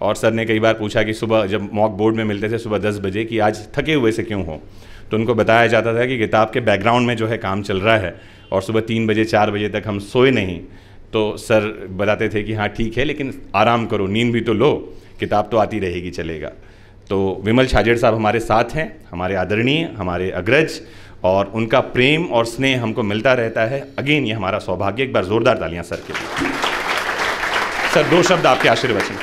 और सर ने कई बार पूछा कि सुबह जब मॉक बोर्ड में मिलते थे सुबह 10 बजे कि आज थके हुए से क्यों हो, तो उनको बताया जाता था कि किताब के बैकग्राउंड में जो है काम चल रहा है, और सुबह 3 बजे 4 बजे तक हम सोए नहीं। तो सर बताते थे कि हाँ ठीक है, लेकिन आराम करो, नींद भी तो लो, किताब तो आती रहेगी, चलेगा। तो विमल छाजेड़ साहब हमारे साथ हैं, हमारे आदरणीय, हमारे अग्रज, और उनका प्रेम और स्नेह हमको मिलता रहता है। अगेन ये हमारा सौभाग्य। एक बार जोरदार तालियां सर के लिए। सर 2 शब्द आपके आशीर्वचन।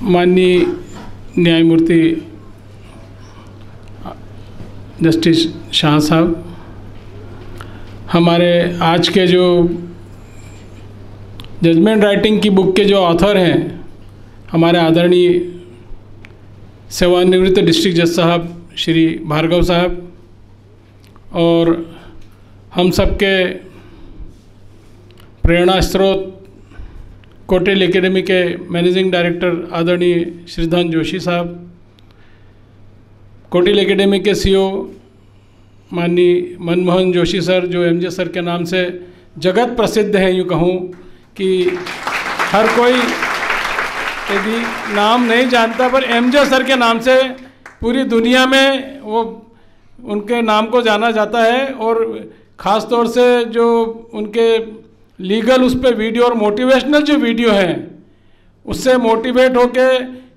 माननीय न्यायमूर्ति जस्टिस शाह साहब, हमारे आज के जो जजमेंट राइटिंग की बुक के जो ऑथर हैं, हमारे आदरणीय सेवानिवृत्त डिस्ट्रिक्ट जज साहब श्री भार्गव साहब, और हम सबके प्रेरणा स्रोत कोटेल एकेडमी के मैनेजिंग डायरेक्टर आदरणीय श्रीधन जोशी साहब, कोटेल एकेडमी के CEO माननीय मनमोहन जोशी सर, जो MJ सर के नाम से जगत प्रसिद्ध हैं, यूँ कहूँ कि हर कोई यदि नाम नहीं जानता, पर MJ सर के नाम से पूरी दुनिया में वो उनके नाम को जाना जाता है। और ख़ास तौर से जो उनके लीगल उस पर वीडियो और मोटिवेशनल जो वीडियो हैं, उससे मोटिवेट होके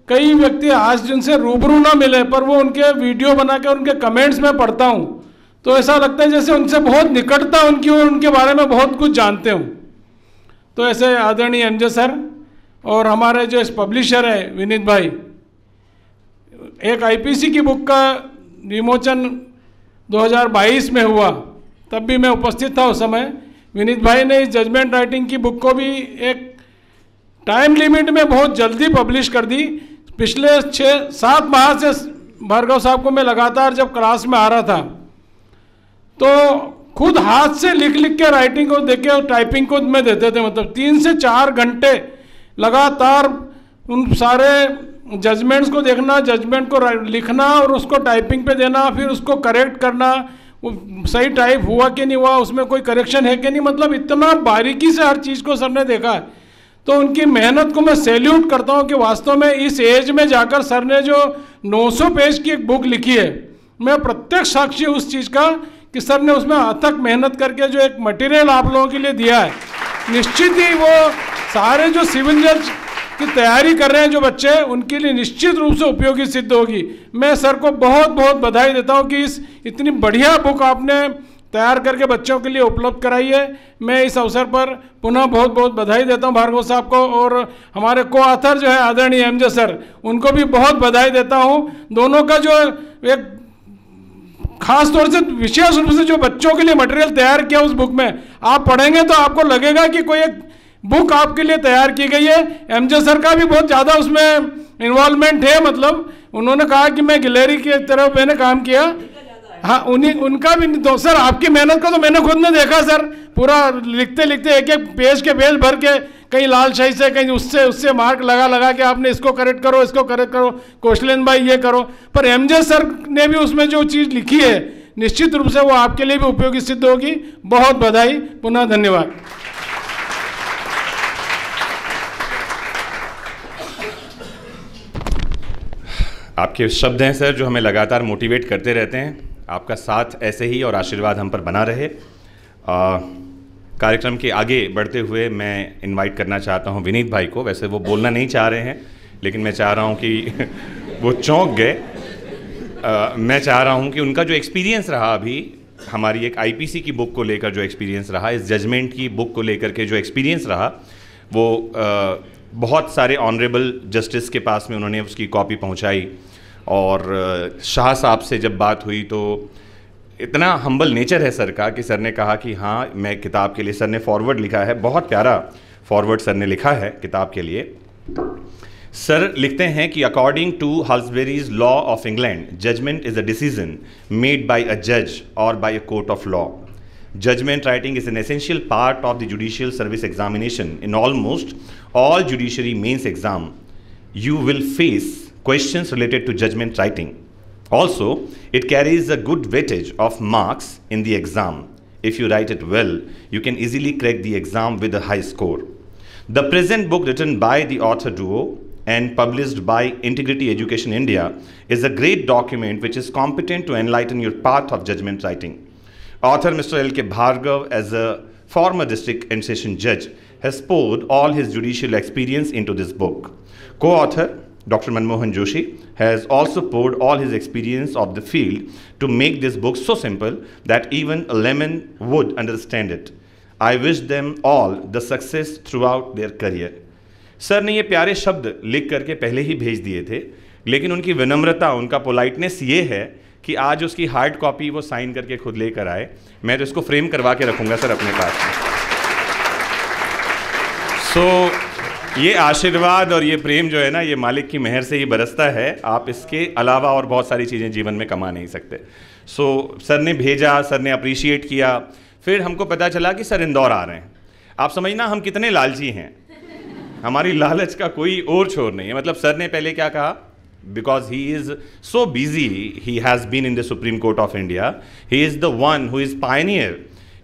कई व्यक्ति आज जिनसे रूबरू ना मिले, पर वो उनके वीडियो बना के उनके कमेंट्स में पढ़ता हूँ तो ऐसा लगता है जैसे उनसे बहुत निकटता उनकी और उनके बारे में बहुत कुछ जानते हूँ। तो ऐसे आदरणीय MJ सर, और हमारे जो इस पब्लिशर है विनीत भाई, एक IPC की बुक का विमोचन 2022 में हुआ, तब भी मैं उपस्थित था उस समय। विनीत भाई ने इस जजमेंट राइटिंग की बुक को भी एक टाइम लिमिट में बहुत जल्दी पब्लिश कर दी। पिछले 6-7 माह से भार्गव साहब को मैं लगातार जब क्लास में आ रहा था तो खुद हाथ से लिख के राइटिंग को देके और टाइपिंग को मैं देते थे, मतलब 3 से 4 घंटे लगातार उन सारे जजमेंट्स को देखना, जजमेंट को लिखना और उसको टाइपिंग पे देना, फिर उसको करेक्ट करना, वो सही टाइप हुआ कि नहीं हुआ, उसमें कोई करेक्शन है कि नहीं, मतलब इतना बारीकी से हर चीज़ को सर ने देखा है। तो उनकी मेहनत को मैं सैल्यूट करता हूँ कि वास्तव में इस एज में जाकर सर ने जो 900 पेज की एक बुक लिखी है, मैं प्रत्यक्ष साक्षी उस चीज़ का कि सर ने उसमें अथक मेहनत करके जो एक मटेरियल आप लोगों के लिए दिया है, निश्चित ही वो सारे जो सिविल जज की तैयारी कर रहे हैं जो बच्चे, उनके लिए निश्चित रूप से उपयोगी सिद्ध होगी। मैं सर को बहुत बहुत बधाई देता हूं कि इस इतनी बढ़िया बुक आपने तैयार करके बच्चों के लिए उपलब्ध कराई है। मैं इस अवसर पर पुनः बहुत बहुत बधाई देता हूं भार्गव साहब को, और हमारे को ऑथर जो है आदरणीय एमजे सर, उनको भी बहुत बधाई देता हूं। दोनों का जो एक खास तौर से विशेष रूप से जो बच्चों के लिए मटेरियल तैयार किया उस बुक में, आप पढ़ेंगे तो आपको लगेगा कि कोई एक बुक आपके लिए तैयार की गई है। एमजे सर का भी बहुत ज़्यादा उसमें इन्वॉल्वमेंट है, मतलब उन्होंने कहा कि मैं गिलहरी की तरफ मैंने काम किया, हाँ उनका भी तो सर आपकी मेहनत को तो मैंने खुद ने देखा सर, पूरा लिखते लिखते एक एक पेज के पेज भर के कहीं लाल शाही से कहीं उससे मार्क लगा के आपने इसको करेक्ट करो, इसको करेक्ट करो, कौशलेंद्र भाई ये करो, पर एमजे सर ने भी उसमें जो चीज़ लिखी है निश्चित रूप से वो आपके लिए भी उपयोगी सिद्ध होगी। बहुत बधाई, पुनः धन्यवाद। आपके शब्द हैं सर जो हमें लगातार मोटिवेट करते रहते हैं। आपका साथ ऐसे ही और आशीर्वाद हम पर बना रहे। कार्यक्रम के आगे बढ़ते हुए मैं इनवाइट करना चाहता हूं विनीत भाई को। वैसे वो बोलना नहीं चाह रहे हैं, लेकिन मैं चाह रहा हूं कि वो चौंक गए। मैं चाह रहा हूं कि उनका जो एक्सपीरियंस रहा अभी, हमारी एक आईपीसी की बुक को लेकर जो एक्सपीरियंस रहा, इस जजमेंट की बुक को लेकर के जो एक्सपीरियंस रहा, वो बहुत सारे ऑनरेबल जस्टिस के पास में उन्होंने उसकी कॉपी पहुंचाई। और शाह साहब से जब बात हुई तो इतना हम्बल नेचर है सर का कि सर ने कहा कि हाँ मैं किताब के लिए, सर ने फॉरवर्ड लिखा है, बहुत प्यारा फॉरवर्ड सर ने लिखा है किताब के लिए। सर लिखते हैं कि according to Halsbury's law of England, judgment is a decision made by a जज और by a court of law. Judgment writing is an essential part of the judicial service examination. In almost all judiciary mains exam, you will face questions related to judgment writing. Also, it carries a good weightage of marks in the exam. If you write it well, you can easily crack the exam with a high score. The present book, written by the author duo and published by Integrity Education India, is a great document which is competent to enlighten your path of judgment writing. Author Mr. L.K. Bhargav, as a former district and session judge, has poured all his judicial experience into this book. Co-author Dr. Manmohan Joshi has also poured all his experience of the field to make this book so simple that even a layman would understand it. I wish them all the success throughout their career. Sir ने ये प्यारे शब्द लिख करके पहले ही भेज दिए थे, लेकिन उनकी विनम्रता, उनका पोलाइटनेस ये है कि आज उसकी हार्ड कॉपी वो साइन करके खुद लेकर आए। मैं तो इसको फ्रेम करवा के रखूँगा सर अपने पास। ये आशीर्वाद और ये प्रेम जो है ना, ये मालिक की मेहर से ही बरसता है। आप इसके अलावा और बहुत सारी चीज़ें जीवन में कमा नहीं सकते। सर ने भेजा, सर ने अप्रिशिएट किया, फिर हमको पता चला कि सर इंदौर आ रहे हैं। आप समझना हम कितने लालची हैं, हमारी लालच का कोई और छोर नहीं है। मतलब सर ने पहले क्या कहा, because he is so busy, he has been in the Supreme Court of India, he is the one who is pioneer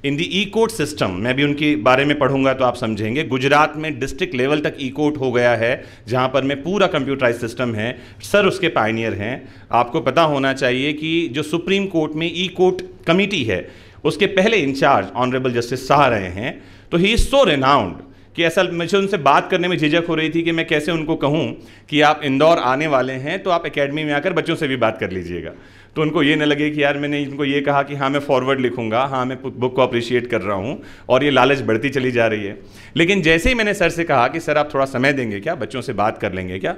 in the e-court system। मैं भी उनके बारे में पढ़ूंगा तो आप समझेंगे। गुजरात में डिस्ट्रिक्ट लेवल तक ई-कोर्ट हो गया है, जहां पर में पूरा कंप्यूटराइज सिस्टम है। सर उसके पायनियर हैं। आपको पता होना चाहिए कि जो सुप्रीम कोर्ट में ई-कोर्ट कमिटी है, उसके पहले इंचार्ज ऑनरेबल जस्टिस शाह रहे हैं। तो ही इज़ सो रेनाउंड कि ऐसा मुझे उनसे बात करने में झिझक हो रही थी कि मैं कैसे उनको कहूं कि आप इंदौर आने वाले हैं तो आप एकेडमी में आकर बच्चों से भी बात कर लीजिएगा, तो उनको ये न लगे कि यार मैंने इनको ये कहा कि हाँ मैं फॉरवर्ड लिखूंगा, हाँ मैं बुक को अप्रिशिएट कर रहा हूँ, और ये लालच बढ़ती चली जा रही है। लेकिन जैसे ही मैंने सर से कहा कि सर आप थोड़ा समय देंगे क्या, बच्चों से बात कर लेंगे क्या,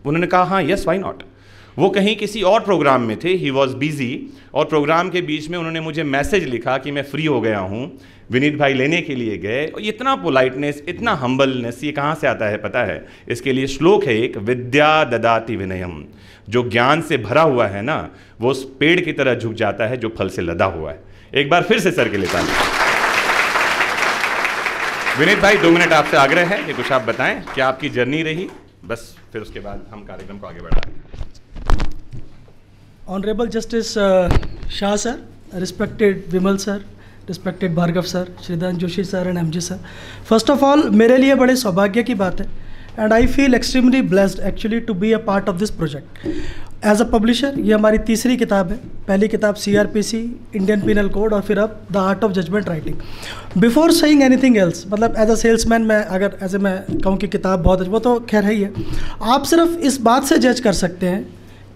उन्होंने कहा हाँ यस वाई नॉट। वो कहीं किसी और प्रोग्राम में थे, ही वॉज बिजी, और प्रोग्राम के बीच में उन्होंने मुझे मैसेज लिखा कि मैं फ्री हो गया हूँ, विनीत भाई लेने के लिए गए। और इतना पोलाइटनेस, इतना हम्बलनेस, ये कहाँ से आता है पता है? इसके लिए श्लोक है एक, विद्या ददाति विनयम। जो ज्ञान से भरा हुआ है ना, वो उस पेड़ की तरह झुक जाता है जो फल से लदा हुआ है। एक बार फिर से सर के लिए ताली। विनीत भाई 2 मिनट आपसे आग्रह है कि कुछ आप बताएं, क्या आपकी जर्नी रही, बस फिर उसके बाद हम कार्यक्रम को आगे बढ़ाएं। Honorable Justice Shah sir, respected Vimal sir, respected Bhargav sir, Shridhan Joshi sir and MG sir. First of all, मेरे लिए बड़े सौभाग्य की बात है and I feel extremely blessed actually to be a part of this project. As a publisher, ये हमारी तीसरी किताब है। पहली किताब CRPC, इंडियन पिनल कोड, और फिर अब the art of judgement writing. Before saying anything else, मतलब एज अ सेल्समैन मैं अगर ऐसे मैं कहूँ कि किताब बहुत, वो तो खैर है ही है। आप सिर्फ इस बात से जज कर सकते हैं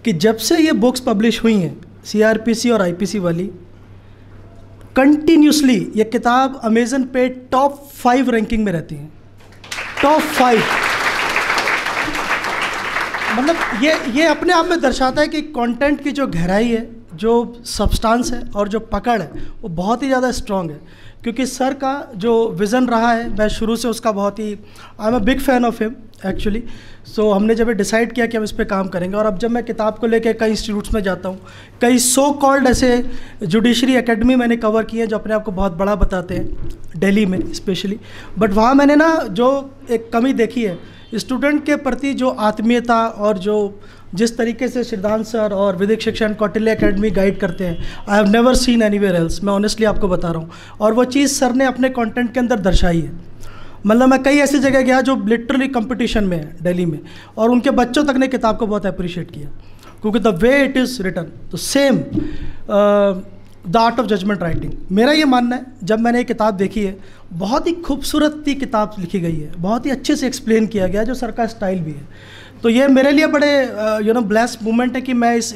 कि जब से ये बुक्स पब्लिश हुई हैं CRPC और IPC वाली, कंटिन्यूसली ये किताब अमेजन पे टॉप 5 रैंकिंग में रहती हैं, टॉप 5। मतलब ये अपने आप में दर्शाता है कि कंटेंट की जो गहराई है, जो सब्सटेंस है और जो पकड़ है वो बहुत ही ज़्यादा स्ट्रॉन्ग है। क्योंकि सर का जो विज़न रहा है, मैं शुरू से उसका बहुत ही, I am a big fan of him actually. So हमने जब डिसाइड किया कि हम इस पे काम करेंगे, और अब जब मैं किताब को लेकर कई इंस्टीट्यूट्स में जाता हूँ, कई सो कॉल्ड ऐसे जुडिशरी एकेडमी मैंने कवर किए हैं जो अपने आप को बहुत बड़ा बताते हैं, दिल्ली में स्पेशली। बट वहाँ मैंने ना जो एक कमी देखी है, स्टूडेंट के प्रति जो आत्मीयता और जो जिस तरीके से सिद्धांत सर और विधिक शिक्षण कौटिल्य एकेडमी गाइड करते हैं, I have never seen anywhere else. मैं ऑनेस्टली आपको बता रहा हूँ, और वो चीज़ सर ने अपने कंटेंट के अंदर दर्शाई है। मतलब मैं कई ऐसी जगह गया जो लिटरली कंपटीशन में है दिल्ली में, और उनके बच्चों तक ने किताब को बहुत अप्रिशिएट किया, क्योंकि the way it is written, तो same the art of judgement writing. मेरा ये मानना है, जब मैंने ये किताब देखी है, बहुत ही खूबसूरती किताब लिखी गई है, बहुत ही अच्छे से एक्सप्लेन किया गया है, जो सर का स्टाइल भी है। तो ये मेरे लिए बड़े ब्लेस्ड मोमेंट है कि मैं इस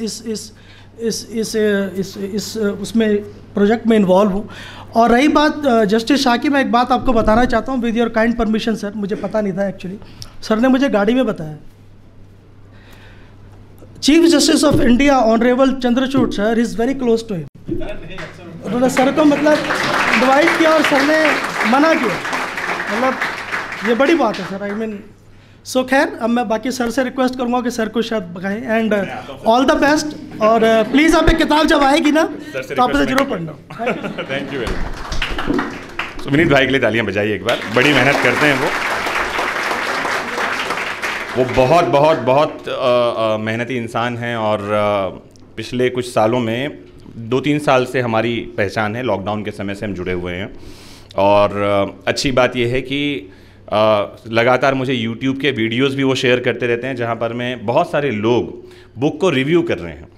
उसमें प्रोजेक्ट में इन्वॉल्व हूँ। और रही बात जस्टिस शाह की, मैं एक बात आपको बताना चाहता हूँ with your kind permission sir. मुझे पता नहीं था एक्चुअली, सर ने मुझे गाड़ी में बताया। Chief justice of India honourable Chandrachud sir is very close to him. उन्होंने सर को मतलब इन्वाइट किया और सर ने मना किया, मतलब ये बड़ी बात है सर। आई मीन सो खैर, अब मैं बाकी सर से रिक्वेस्ट करूंगा कि सर को शायद बगाएं, एंड ऑल द बेस्ट। और प्लीज़ आप एक किताब जब आएगी ना तो आप इसे जरूर पढ़ना। Thank you very much. Vineet भाई के लिए तालियां बजाइए एक बार, बड़ी मेहनत करते हैं वो बहुत बहुत बहुत मेहनती इंसान हैं। और पिछले कुछ सालों में 2-3 साल से हमारी पहचान है, लॉकडाउन के समय से हम जुड़े हुए हैं। और अच्छी बात यह है कि लगातार मुझे YouTube के वीडियोस भी वो शेयर करते रहते हैं, जहाँ पर मैं बहुत सारे लोग बुक को रिव्यू कर रहे हैं,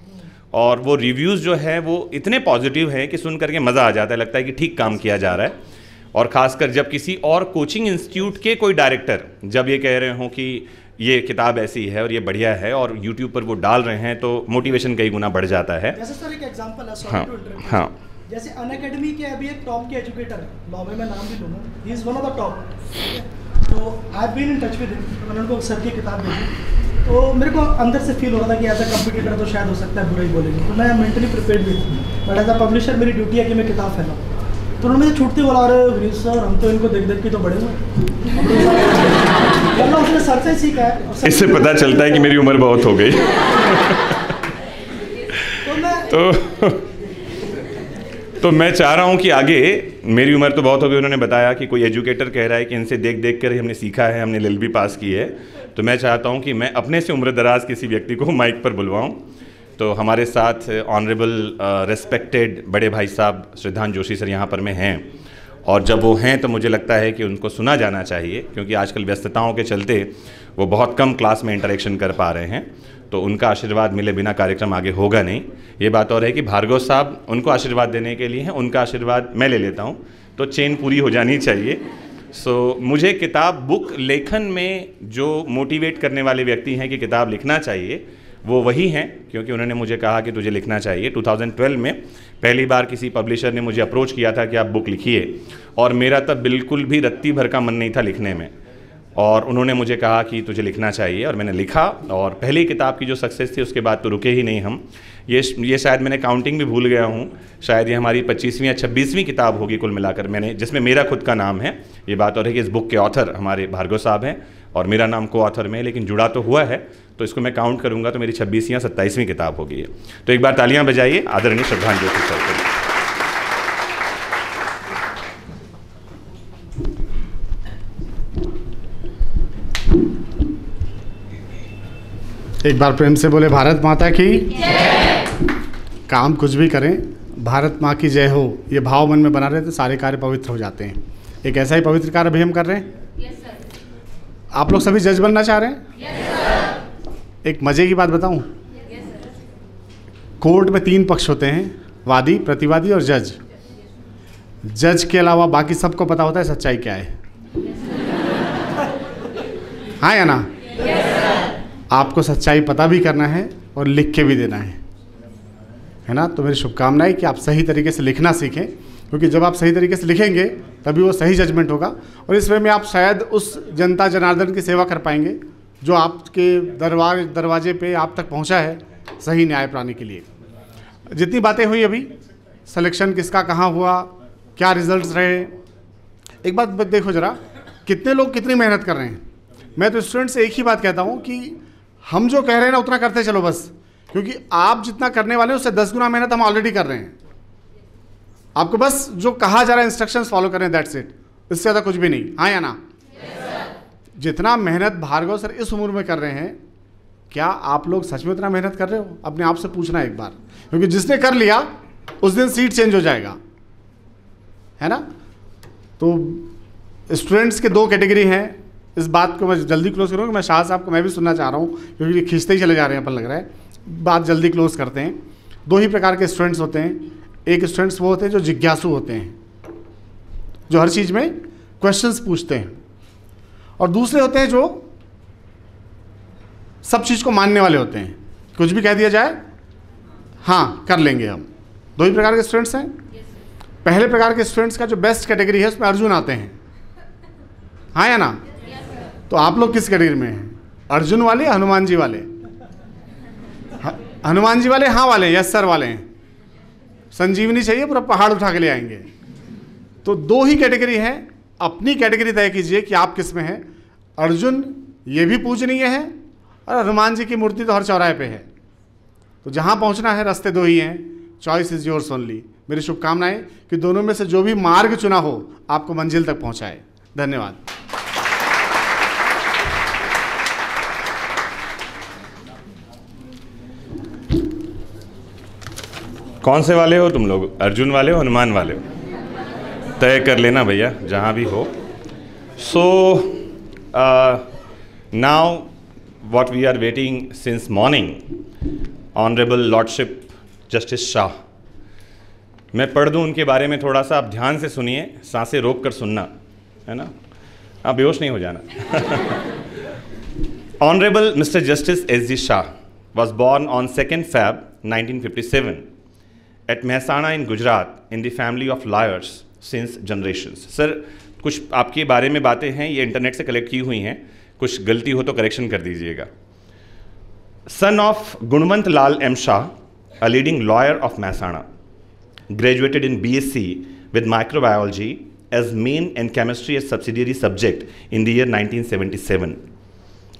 और वो रिव्यूज़ जो है वो इतने पॉजिटिव हैं कि सुन करके मज़ा आ जाता है, लगता है कि ठीक काम किया जा रहा है। और ख़ासकर जब किसी और कोचिंग इंस्टीट्यूट के कोई डायरेक्टर जब ये कह रहे हों कि ये किताब ऐसी है और ये बढ़िया है, और YouTube पर वो डाल रहे हैं, तो मोटिवेशन कई गुना बढ़ जाता है। जैसे सर एक एग्जांपल है, हाँ हाँ, जैसे अनअकैडमी के अभी एक टॉप के एजुकेटर है, लॉ में मैं नाम भी लूँगा, he is one of the top. तो I been in touch with him, तो मैंने उनको सर की किताब देखी, तो मेरे को अंदर से फील हो रहा था कि एज अ कंपटीटर तो शायद हो सकता है बुरा ही बोलेंगे, तो मैं मेंटली प्रिपेयर्ड भी था। बट एज अ पब्लिशर मेरी ड्यूटी है कि मैं किताब फैलाऊँ। तो उन्होंने मुझे छूटते बोला, अरे विनीत सर हम तो इनको देख देख के तो बड़े हुए। मतलब उसने सर से सीखा है, इससे पता चलता है कि मेरी उम्र बहुत हो गई। तो मैं चाह रहा हूँ कि आगे, मेरी उम्र तो बहुत हो गई, उन्होंने बताया कि कोई एजुकेटर कह रहा है कि इनसे देख देख कर ही हमने सीखा है, हमने LLB पास की है, तो मैं चाहता हूँ कि मैं अपने से उम्र दराज किसी व्यक्ति को माइक पर बुलवाऊँ। तो हमारे साथ ऑनरेबल रेस्पेक्टेड बड़े भाई साहब श्रीधान जोशी सर यहाँ पर में हैं, और जब वो हैं तो मुझे लगता है कि उनको सुना जाना चाहिए, क्योंकि आजकल व्यस्तताओं के चलते वो बहुत कम क्लास में इंटरेक्शन कर पा रहे हैं। तो उनका आशीर्वाद मिले बिना कार्यक्रम आगे होगा नहीं। ये बात और है कि भार्गव साहब उनको आशीर्वाद देने के लिए हैं, उनका आशीर्वाद मैं ले लेता हूँ, तो चेन पूरी हो जानी चाहिए। मुझे किताब बुक लेखन में जो मोटिवेट करने वाले व्यक्ति हैं कि किताब लिखना चाहिए, वो वही हैं, क्योंकि उन्होंने मुझे कहा कि तुझे लिखना चाहिए। 2012 में पहली बार किसी पब्लिशर ने मुझे अप्रोच किया था कि आप बुक लिखिए, और मेरा तब बिल्कुल भी रत्ती भर का मन नहीं था लिखने में, और उन्होंने मुझे कहा कि तुझे लिखना चाहिए, और मैंने लिखा। और पहली किताब की जो सक्सेस थी उसके बाद तो रुके ही नहीं हम। ये शायद मैंने काउंटिंग भी भूल गया हूँ, शायद ये हमारी 25वीं या 26वीं किताब होगी कुल मिलाकर मैंने, जिसमें मेरा खुद का नाम है। ये बात और है कि इस बुक के ऑथर हमारे भार्गव साहब हैं, और मेरा नाम को ऑथर में है, लेकिन जुड़ा तो हुआ है, तो इसको मैं काउंट करूँगा तो मेरी 26वीं या 27वीं किताब होगी ये। तो एक बार तालियाँ बजाइए आदरणीय श्रीधान जोशी सर को। एक बार प्रेम से बोले भारत माता की काम कुछ भी करें, भारत माँ की जय हो, ये भाव मन में बना रहे तो सारे कार्य पवित्र हो जाते हैं। एक ऐसा ही पवित्र कार्य अभी हम कर रहे हैं। आप लोग सभी जज बनना चाह रहे हैं? एक मजे की बात बताऊं, कोर्ट में 3 पक्ष होते हैं, वादी, प्रतिवादी और जज। जज के अलावा बाकी सबको पता होता है सच्चाई क्या है। हाँ या ना? आपको सच्चाई पता भी करना है और लिख के भी देना है ना? तो मेरी शुभकामनाएं कि आप सही तरीके से लिखना सीखें, क्योंकि जब आप सही तरीके से लिखेंगे तभी वो सही जजमेंट होगा, और इस वे में आप शायद उस जनता जनार्दन की सेवा कर पाएंगे जो आपके दरवाजे पे आप तक पहुंचा है सही न्याय पाने के लिए। जितनी बातें हुई अभी, सिलेक्शन किसका कहाँ हुआ, क्या रिजल्ट्स रहे, एक बात देखो ज़रा, कितने लोग कितनी मेहनत कर रहे हैं। मैं तो स्टूडेंट से एक ही बात कहता हूँ कि हम जो कह रहे हैं ना उतना करते चलो बस, क्योंकि आप जितना करने वाले हैं उससे 10 गुना मेहनत हम ऑलरेडी कर रहे हैं। आपको बस जो कहा जा रहा है इंस्ट्रक्शंस फॉलो करें, दैट्स इट, इससे ज़्यादा कुछ भी नहीं। हाँ या ना? जितना मेहनत भार्गव सर इस उम्र में कर रहे हैं, क्या आप लोग सच में उतना मेहनत कर रहे हो? अपने आप से पूछना एक बार, क्योंकि जिसने कर लिया उस दिन सीट चेंज हो जाएगा, है ना? तो स्टूडेंट्स के 2 कैटेगरी हैं। इस बात को मैं जल्दी क्लोज करूँगा, मैं शाह साहब को मैं भी सुनना चाह रहा हूँ, क्योंकि खींचते ही चले जा रहे हैं, पर लग रहा है बात जल्दी क्लोज करते हैं। 2 ही प्रकार के स्टूडेंट्स होते हैं। एक स्टूडेंट्स वो होते हैं जो जिज्ञासु होते हैं, जो हर चीज़ में क्वेश्चंस पूछते हैं, और दूसरे होते हैं जो सब चीज़ को मानने वाले होते हैं, कुछ भी कह दिया जाए हाँ कर लेंगे हम। 2 ही प्रकार के स्टूडेंट्स हैं। पहले प्रकार के स्टूडेंट्स का जो बेस्ट कैटेगरी है उसमें अर्जुन आते हैं। हाँ या ना? तो आप लोग किस कैटेगरी में हैं? अर्जुन वाले या हनुमान जी वाले? हनुमान जी वाले हाँ वाले, यस सर वाले हैं। संजीवनी चाहिए, पूरा पहाड़ उठा के ले आएंगे। तो 2 ही कैटेगरी है, अपनी कैटेगरी तय कीजिए कि आप किस में हैं। अर्जुन ये भी पूजनीय है और हनुमान जी की मूर्ति तो हर चौराहे पे है। तो जहाँ पहुँचना है रास्ते 2 ही हैं, चॉइस इज योर्स ओनली। मेरी शुभकामनाएं कि दोनों में से जो भी मार्ग चुना हो आपको मंजिल तक पहुँचाए। धन्यवाद। कौन से वाले हो तुम लोग? अर्जुन वाले हो, हनुमान वाले हो? तय कर लेना भैया, जहाँ भी हो। So now what we are waiting since morning, honourable lordship justice Shah. मैं पढ़ दूँ उनके बारे में थोड़ा सा, आप ध्यान से सुनिए, सांसें रोक कर सुनना, है ना? आप बेहोश नहीं हो जाना। Honourable mister justice S.G. Shah was born on 2nd Feb 1957 at Mehsana in Gujarat in the family of lawyers since generations. Sir कुछ आपके बारे में बातें हैं, ये इंटरनेट से कलेक्ट की हुई हैं, कुछ गलती हो तो करेक्शन कर दीजिएगा। Son of Gunwant Lal M. Shah, a leading lawyer of Mehsana, graduated in BSc with microbiology as main and chemistry as subsidiary subject in the year 1977.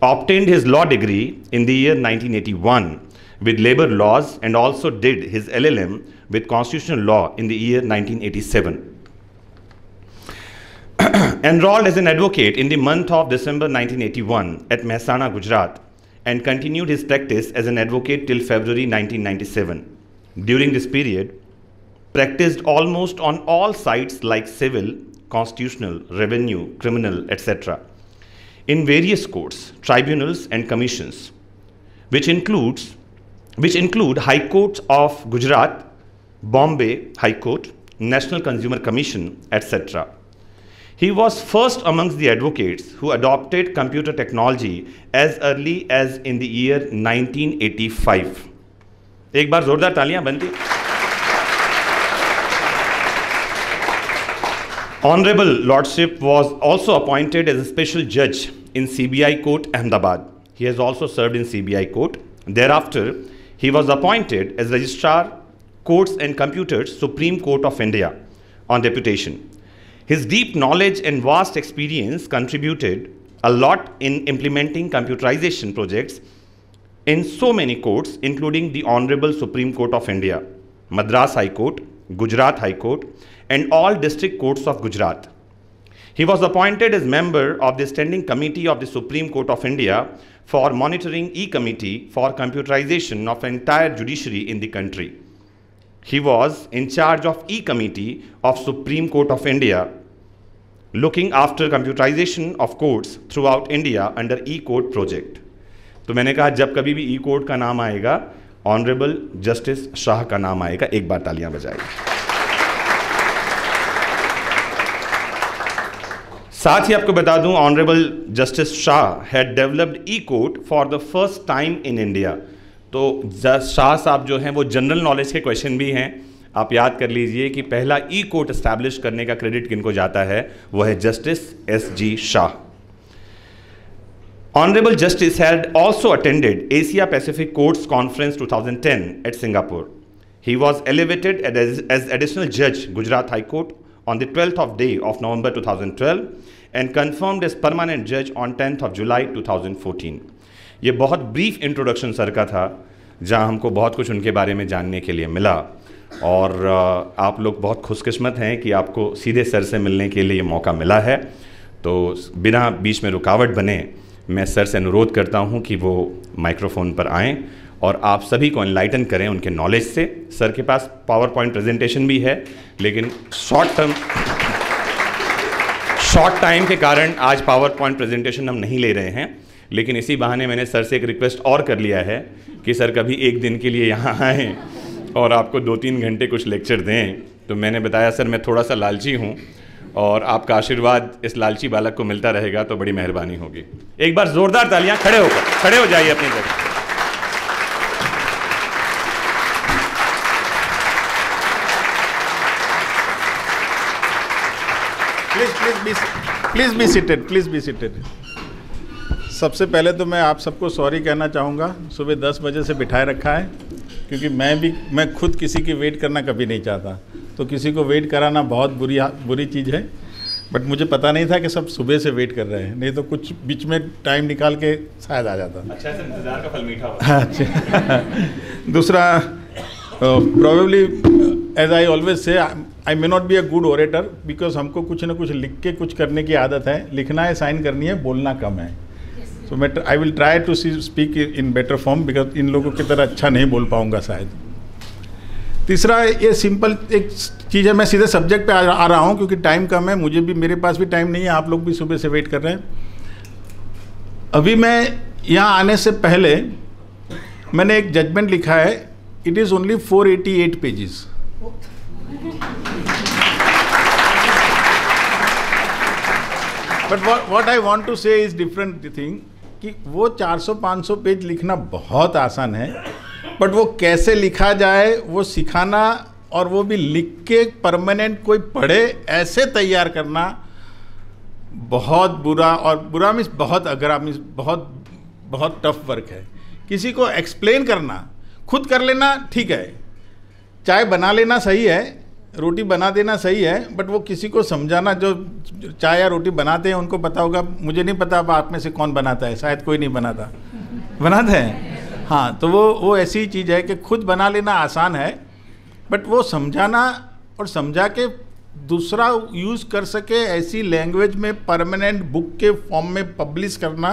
Obtained his law degree in the year 1981 with labor laws, and also did his LLM with constitutional law in the year 1987. Enrolled as an advocate in the month of December 1981 at Mehsana, Gujarat, and continued his practice as an advocate till February 1997. During this period, practiced almost on all sides like civil, constitutional, revenue, criminal, etc. in various courts, tribunals and commissions, which include High Courts of Gujarat, Bombay High Court, National Consumer Commission, etc. He was first amongst the advocates who adopted computer technology as early as in the year 1985. एक बार जोरदार तालियां बनती। Honorable Lordship was also appointed as a special judge in CBI Court, Ahmedabad. He has also served in CBI Court. Thereafter, he was appointed as Registrar, Courts and Computers, Supreme Court of India on deputation. His deep knowledge and vast experience contributed a lot in implementing computerization projects in so many courts, including the Honorable Supreme Court of India, Madras High Court, Gujarat High Court, and all district courts of Gujarat. He was appointed as member of the Standing Committee of the Supreme Court of India for monitoring E-Committee for computerization of entire judiciary in the country. He was in charge of E-Committee of Supreme Court of India, looking after computerization of courts throughout India under E-Court project. तो मैंने कहा जब कभी भी E-Court का नाम आएगा, honourable justice Shah का नाम आएगा, एक बार तालियां बजाइए। साथ ही आपको बता दूं, honourable justice Shah had developed E-Court for the first time in India. तो शाह साहब जो हैं वो जनरल नॉलेज के क्वेश्चन भी हैं, आप याद कर लीजिए कि पहला E-Court एस्टैब्लिश करने का क्रेडिट किनको जाता है, वो है justice S.G. Shah. Honourable justice had also attended Asia Pacific courts conference 2010 at Singapore. He was elevated as additional जज Gujarat high court on the 12th of day of November 2012 and confirmed as permanent judge on 10th of July 2014. ये बहुत brief introduction sir का था, जहाँ हमको बहुत कुछ उनके बारे में जानने के लिए मिला, और आप लोग बहुत खुशकिस्मत हैं कि आपको सीधे सर से मिलने के लिए मौका मिला है। तो बिना बीच में रुकावट बने मैं सर से अनुरोध करता हूँ कि वो माइक्रोफोन पर आएँ और आप सभी को एनलाइटन करें उनके नॉलेज से। सर के पास पावर पॉइंट प्रेजेंटेशन भी है, लेकिन शॉर्ट टाइम के कारण आज पावर पॉइंट प्रेजेंटेशन हम नहीं ले रहे हैं, लेकिन इसी बहाने मैंने सर से एक रिक्वेस्ट और कर लिया है कि सर कभी एक दिन के लिए यहाँ आएँ और आपको 2-3 घंटे कुछ लेक्चर दें। तो मैंने बताया सर मैं थोड़ा सा लालची हूँ और आपका आशीर्वाद इस लालची बालक को मिलता रहेगा तो बड़ी मेहरबानी होगी। एक बार ज़ोरदार तालियाँ, खड़े हो जाइए अपनी जगह। Please be seated. सबसे पहले तो मैं आप सबको सॉरी कहना चाहूँगा, सुबह 10 बजे से बिठाए रखा है, क्योंकि मैं खुद किसी की वेट करना कभी नहीं चाहता, तो किसी को वेट कराना बहुत बुरी चीज़ है। बट मुझे पता नहीं था कि सब सुबह से वेट कर रहे हैं, नहीं तो कुछ बीच में टाइम निकाल के शायद आ जाता। अच्छा, इंतजार का फल मीठा होता है। अच्छा। दूसरा, probably as I always say, I may not be a good orator, because हमको कुछ ना कुछ लिख के कुछ करने की आदत है। लिखना है, साइन करनी है, बोलना कम है। सो मैं I will try to speak in better form, because इन लोगों की तरह अच्छा नहीं बोल पाऊंगा शायद। तीसरा, ये सिंपल एक चीज़ है, मैं सीधे सब्जेक्ट पे आ रहा हूँ क्योंकि टाइम कम है, मुझे भी, मेरे पास भी टाइम नहीं है, आप लोग भी सुबह से वेट कर रहे हैं। अभी मैं यहाँ आने से पहले मैंने एक जजमेंट लिखा है, it is only 488 pages. But what I want to say is different thing, कि वो 400-500 पेज लिखना बहुत आसान है, बट वो कैसे लिखा जाए वो सिखाना, और वो भी लिख के परमानेंट कोई पढ़े ऐसे तैयार करना बहुत बुरा, और बुरा मीन्स बहुत अगरा, मीन्स बहुत टफ वर्क है। किसी को एक्सप्लेन करना, खुद कर लेना ठीक है, चाय बना लेना सही है, रोटी बना देना सही है, बट वो किसी को समझाना, जो चाय या रोटी बनाते हैं उनको पता होगा, मुझे नहीं पता अब आप में से कौन बनाता है, शायद कोई नहीं बनाता, बनाते हैं हाँ। तो वो ऐसी ही चीज़ है कि खुद बना लेना आसान है, बट वो समझाना और समझा के दूसरा यूज़ कर सके ऐसी लैंग्वेज में परमानेंट बुक के फॉर्म में पब्लिश करना,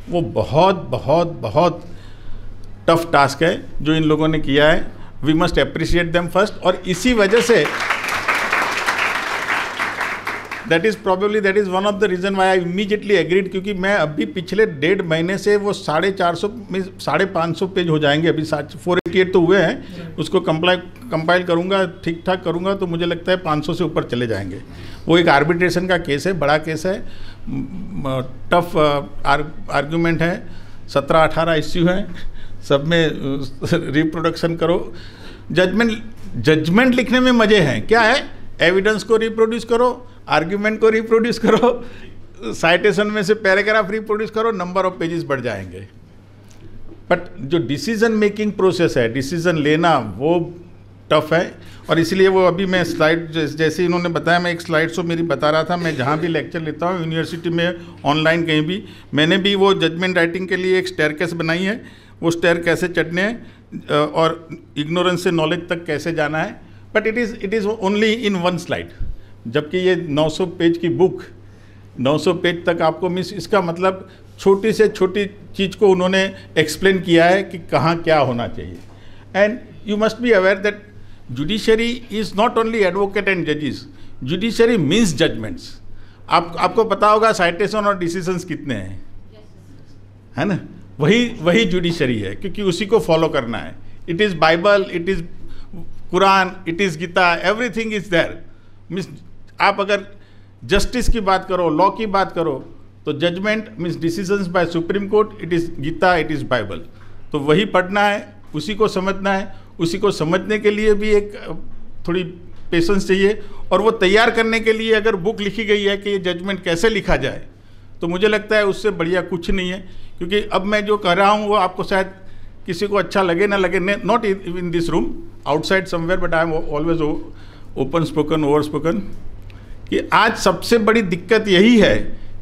वो बहुत टफ टास्क है जो इन लोगों ने किया है। We must appreciate them first, और इसी वजह से that is one of the reason why I immediately agreed, क्योंकि मैं अभी पिछले 1.5 महीने से वो 450 में 550 पेज हो जाएंगे, अभी 488 तो हुए हैं, उसको कंपाइल करूँगा, ठीक ठाक करूँगा, तो मुझे लगता है 500 से ऊपर चले जाएंगे। वो एक आर्बिट्रेशन का केस है, बड़ा केस है, टफ आर्ग्यूमेंट है, 17-18 इश्यू हैं, सब में रिप्रोडक्शन करो। जजमेंट लिखने में मज़े हैं, क्या है, एविडेंस को रिप्रोड्यूस करो, आर्ग्यूमेंट को रिप्रोड्यूस करो, साइटेशन में से पैराग्राफ रिप्रोड्यूस करो, नंबर ऑफ पेजेस बढ़ जाएंगे। बट जो डिसीजन मेकिंग प्रोसेस है, डिसीजन लेना, वो टफ है। और इसलिए वो अभी मैं स्लाइड, जैसे इन्होंने बताया, मैं एक स्लाइड शो मेरी बता रहा था, मैं जहाँ भी लेक्चर लेता हूँ, यूनिवर्सिटी में, ऑनलाइन, कहीं भी, मैंने भी वो जजमेंट राइटिंग के लिए एक स्टेयरकेस बनाई है, वो स्टेयर कैसे चढ़ने हैं और इग्नोरेंस से नॉलेज तक कैसे जाना है। But it is only in one slide, जबकि ये 900 पेज की बुक 900 पेज तक आपको मिस, इसका मतलब छोटी से छोटी चीज़ को उन्होंने एक्सप्लेन किया है कि कहाँ क्या होना चाहिए. And you must be aware that judiciary is not only advocate and जजेस. Judiciary means judgments. आपको पता होगा साइटेशन और डिसीजंस कितने हैं, है ना? वही जुडिशरी है, क्योंकि उसी को फॉलो करना है. It is Bible, it is Quran, it is Gita, everything is there. Means आप अगर जस्टिस की बात करो, लॉ की बात करो, तो judgement means decisions by Supreme Court, it is Gita, it is Bible. तो वही पढ़ना है, उसी को समझना है. उसी को समझने के लिए भी एक थोड़ी पेशेंस चाहिए, और वो तैयार करने के लिए अगर बुक लिखी गई है कि ये जजमेंट कैसे लिखा जाए, तो मुझे लगता है उससे बढ़िया कुछ नहीं है. क्योंकि अब मैं जो कह रहा हूँ वो आपको शायद किसी को अच्छा लगे ना लगे, not in this room, outside somewhere, but I am always open spoken, over spoken, कि आज सबसे बड़ी दिक्कत यही है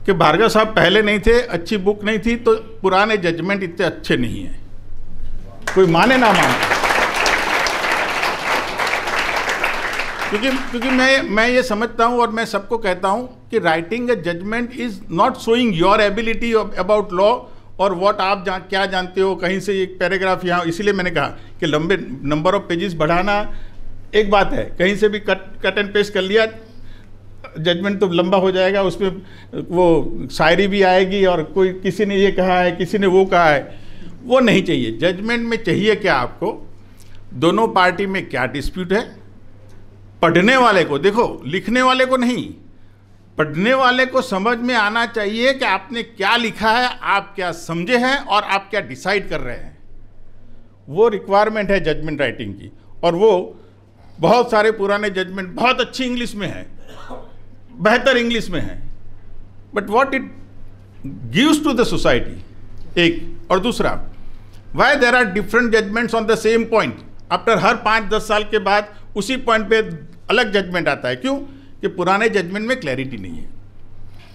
कि भार्गव साहब पहले नहीं थे, अच्छी बुक नहीं थी, तो पुराने जजमेंट इतने अच्छे नहीं हैं. कोई माने ना माने, क्योंकि मैं ये समझता हूँ और मैं सबको कहता हूँ कि writing a judgement is not showing your ability about law और व्हाट आप क्या जानते हो. कहीं से एक पैराग्राफ यहाँ, इसीलिए मैंने कहा कि लंबे नंबर ऑफ पेजेस बढ़ाना एक बात है, कहीं से भी कट एंड पेस्ट कर लिया जजमेंट तो लंबा हो जाएगा, उसमें वो शायरी भी आएगी और कोई किसी ने ये कहा है, किसी ने वो कहा है, वो नहीं चाहिए. जजमेंट में चाहिए क्या आपको, दोनों पार्टी में क्या डिस्प्यूट है, पढ़ने वाले को, देखो लिखने वाले को नहीं, पढ़ने वाले को समझ में आना चाहिए कि आपने क्या लिखा है, आप क्या समझे हैं और आप क्या डिसाइड कर रहे हैं. वो रिक्वायरमेंट है जजमेंट राइटिंग की. और वो बहुत सारे पुराने जजमेंट बहुत अच्छी इंग्लिश में है, बेहतर इंग्लिश में है, but what it gives to the society, एक. और दूसरा, why there are different judgements on the same point. After हर 5-10 साल के बाद उसी पॉइंट पे अलग जजमेंट आता है. क्यों? कि पुराने जजमेंट में क्लैरिटी नहीं है.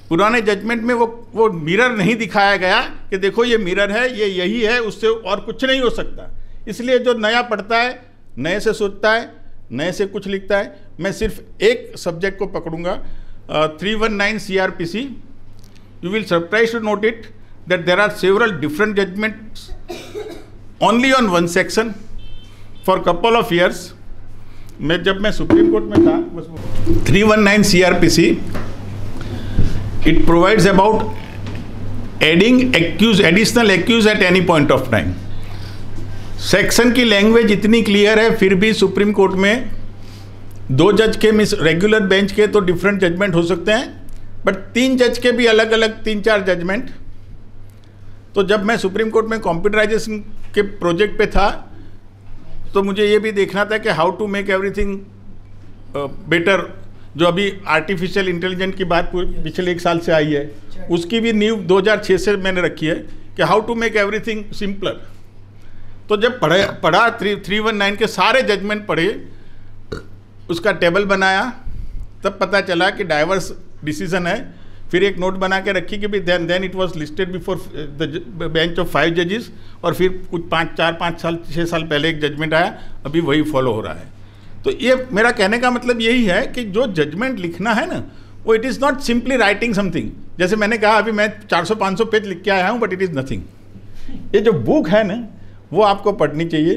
पुराने जजमेंट में वो मिरर नहीं दिखाया गया कि देखो ये मिरर है, ये यही है, उससे और कुछ नहीं हो सकता. इसलिए जो नया पढ़ता है नए से सोचता है, नए से कुछ लिखता है. मैं सिर्फ एक सब्जेक्ट को पकड़ूंगा, 319 CRPC. You will surprise to note it that there are several different judgements only on one section for couple of years. जब मैं सुप्रीम कोर्ट में था, 319 CRPC, it provides about adding additional accuse at any point of time. Section की language इतनी clear है, फिर भी supreme Court में 2 जज के मिस रेगुलर बेंच के तो डिफरेंट जजमेंट हो सकते हैं, बट 3 जज के भी अलग अलग 3-4 जजमेंट. तो जब मैं सुप्रीम कोर्ट में कंप्यूटराइजेशन के प्रोजेक्ट पे था, तो मुझे ये भी देखना था कि how to make everything better. जो अभी आर्टिफिशियल इंटेलिजेंस की बात पिछले 1 साल से आई है, उसकी भी नींव 2006 से मैंने रखी है कि how to make everything simpler. तो जब पढ़ा 319 के सारे जजमेंट पढ़े, उसका टेबल बनाया, तब पता चला कि डाइवर्स डिसीजन है. फिर एक नोट बना के रखी कि भी then it was listed before the bench of 5 जजेस. और फिर कुछ 6 साल पहले एक जजमेंट आया, अभी वही फॉलो हो रहा है. तो ये मेरा कहने का मतलब यही है कि जो जजमेंट लिखना है ना, वो it is not simply writing something. जैसे मैंने कहा अभी मैं 400-500 पेज लिख के आया हूँ, बट इट इज़ नथिंग. ये जो बुक है ना, वो आपको पढ़नी चाहिए,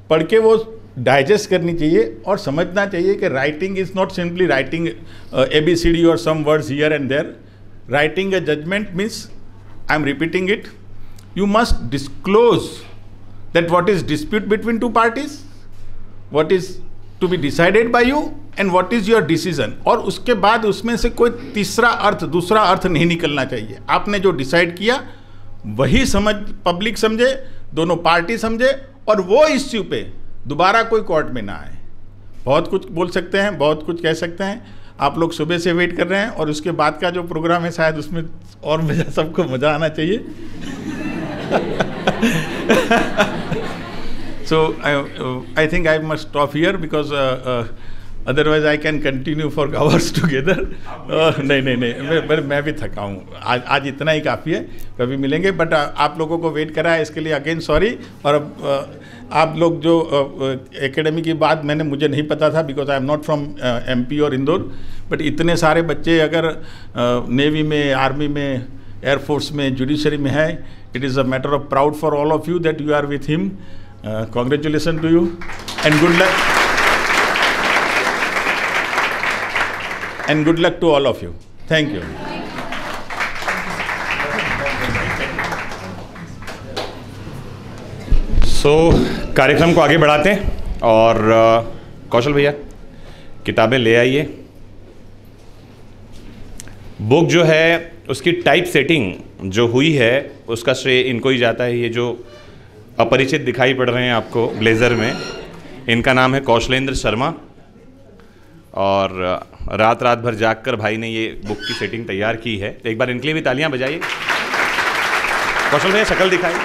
पढ़ के वो डाइजेस्ट करनी चाहिए और समझना चाहिए कि writing is not simply writing ABCD और some words here and there. Writing a judgement means, I am repeating it, you must disclose that what is dispute between 2 parties, what is to be decided by you and what is your decision. और उसके बाद उसमें से कोई दूसरा अर्थ नहीं निकलना चाहिए. आपने जो डिसाइड किया वही पब्लिक समझे, दोनों पार्टी समझे, और वो इश्यू पे दोबारा कोई कोर्ट में ना आए. बहुत कुछ बोल सकते हैं, बहुत कुछ कह सकते हैं. आप लोग सुबह से वेट कर रहे हैं और उसके बाद का जो प्रोग्राम है शायद उसमें और सबको मज़ा आना चाहिए. So I think I must stop here because otherwise I can continue for hours together. नहीं, मैं भी थका हूँ. आज इतना ही काफ़ी है, कभी मिलेंगे. बट आप लोगों को वेट करा है, इसके लिए अगेन सॉरी. और आप लोग जो एकेडमी की बात मुझे नहीं पता था, because I am not from MP और इंदौर, बट इतने सारे बच्चे अगर नेवी में, आर्मी में एयरफोर्स में, जुडिशरी में है. It is a matter of proud for all of you that you are with him. Congratulation to you and good luck. And good luck to all of you. Thank you. कार्यक्रम को आगे बढ़ाते हैं और कौशल भैया किताबें ले आइए. बुक जो है उसकी टाइप सेटिंग जो हुई है उसका श्रेय इनको ही जाता है. ये जो अपरिचित दिखाई पड़ रहे हैं आपको ब्लेज़र में, इनका नाम है कौशलेंद्र शर्मा और रात भर जागकर भाई ने ये बुक की सेटिंग तैयार की है. एक बार इनके लिए भी तालियां बजाइए. कौशल भैया शक्ल दिखाइए.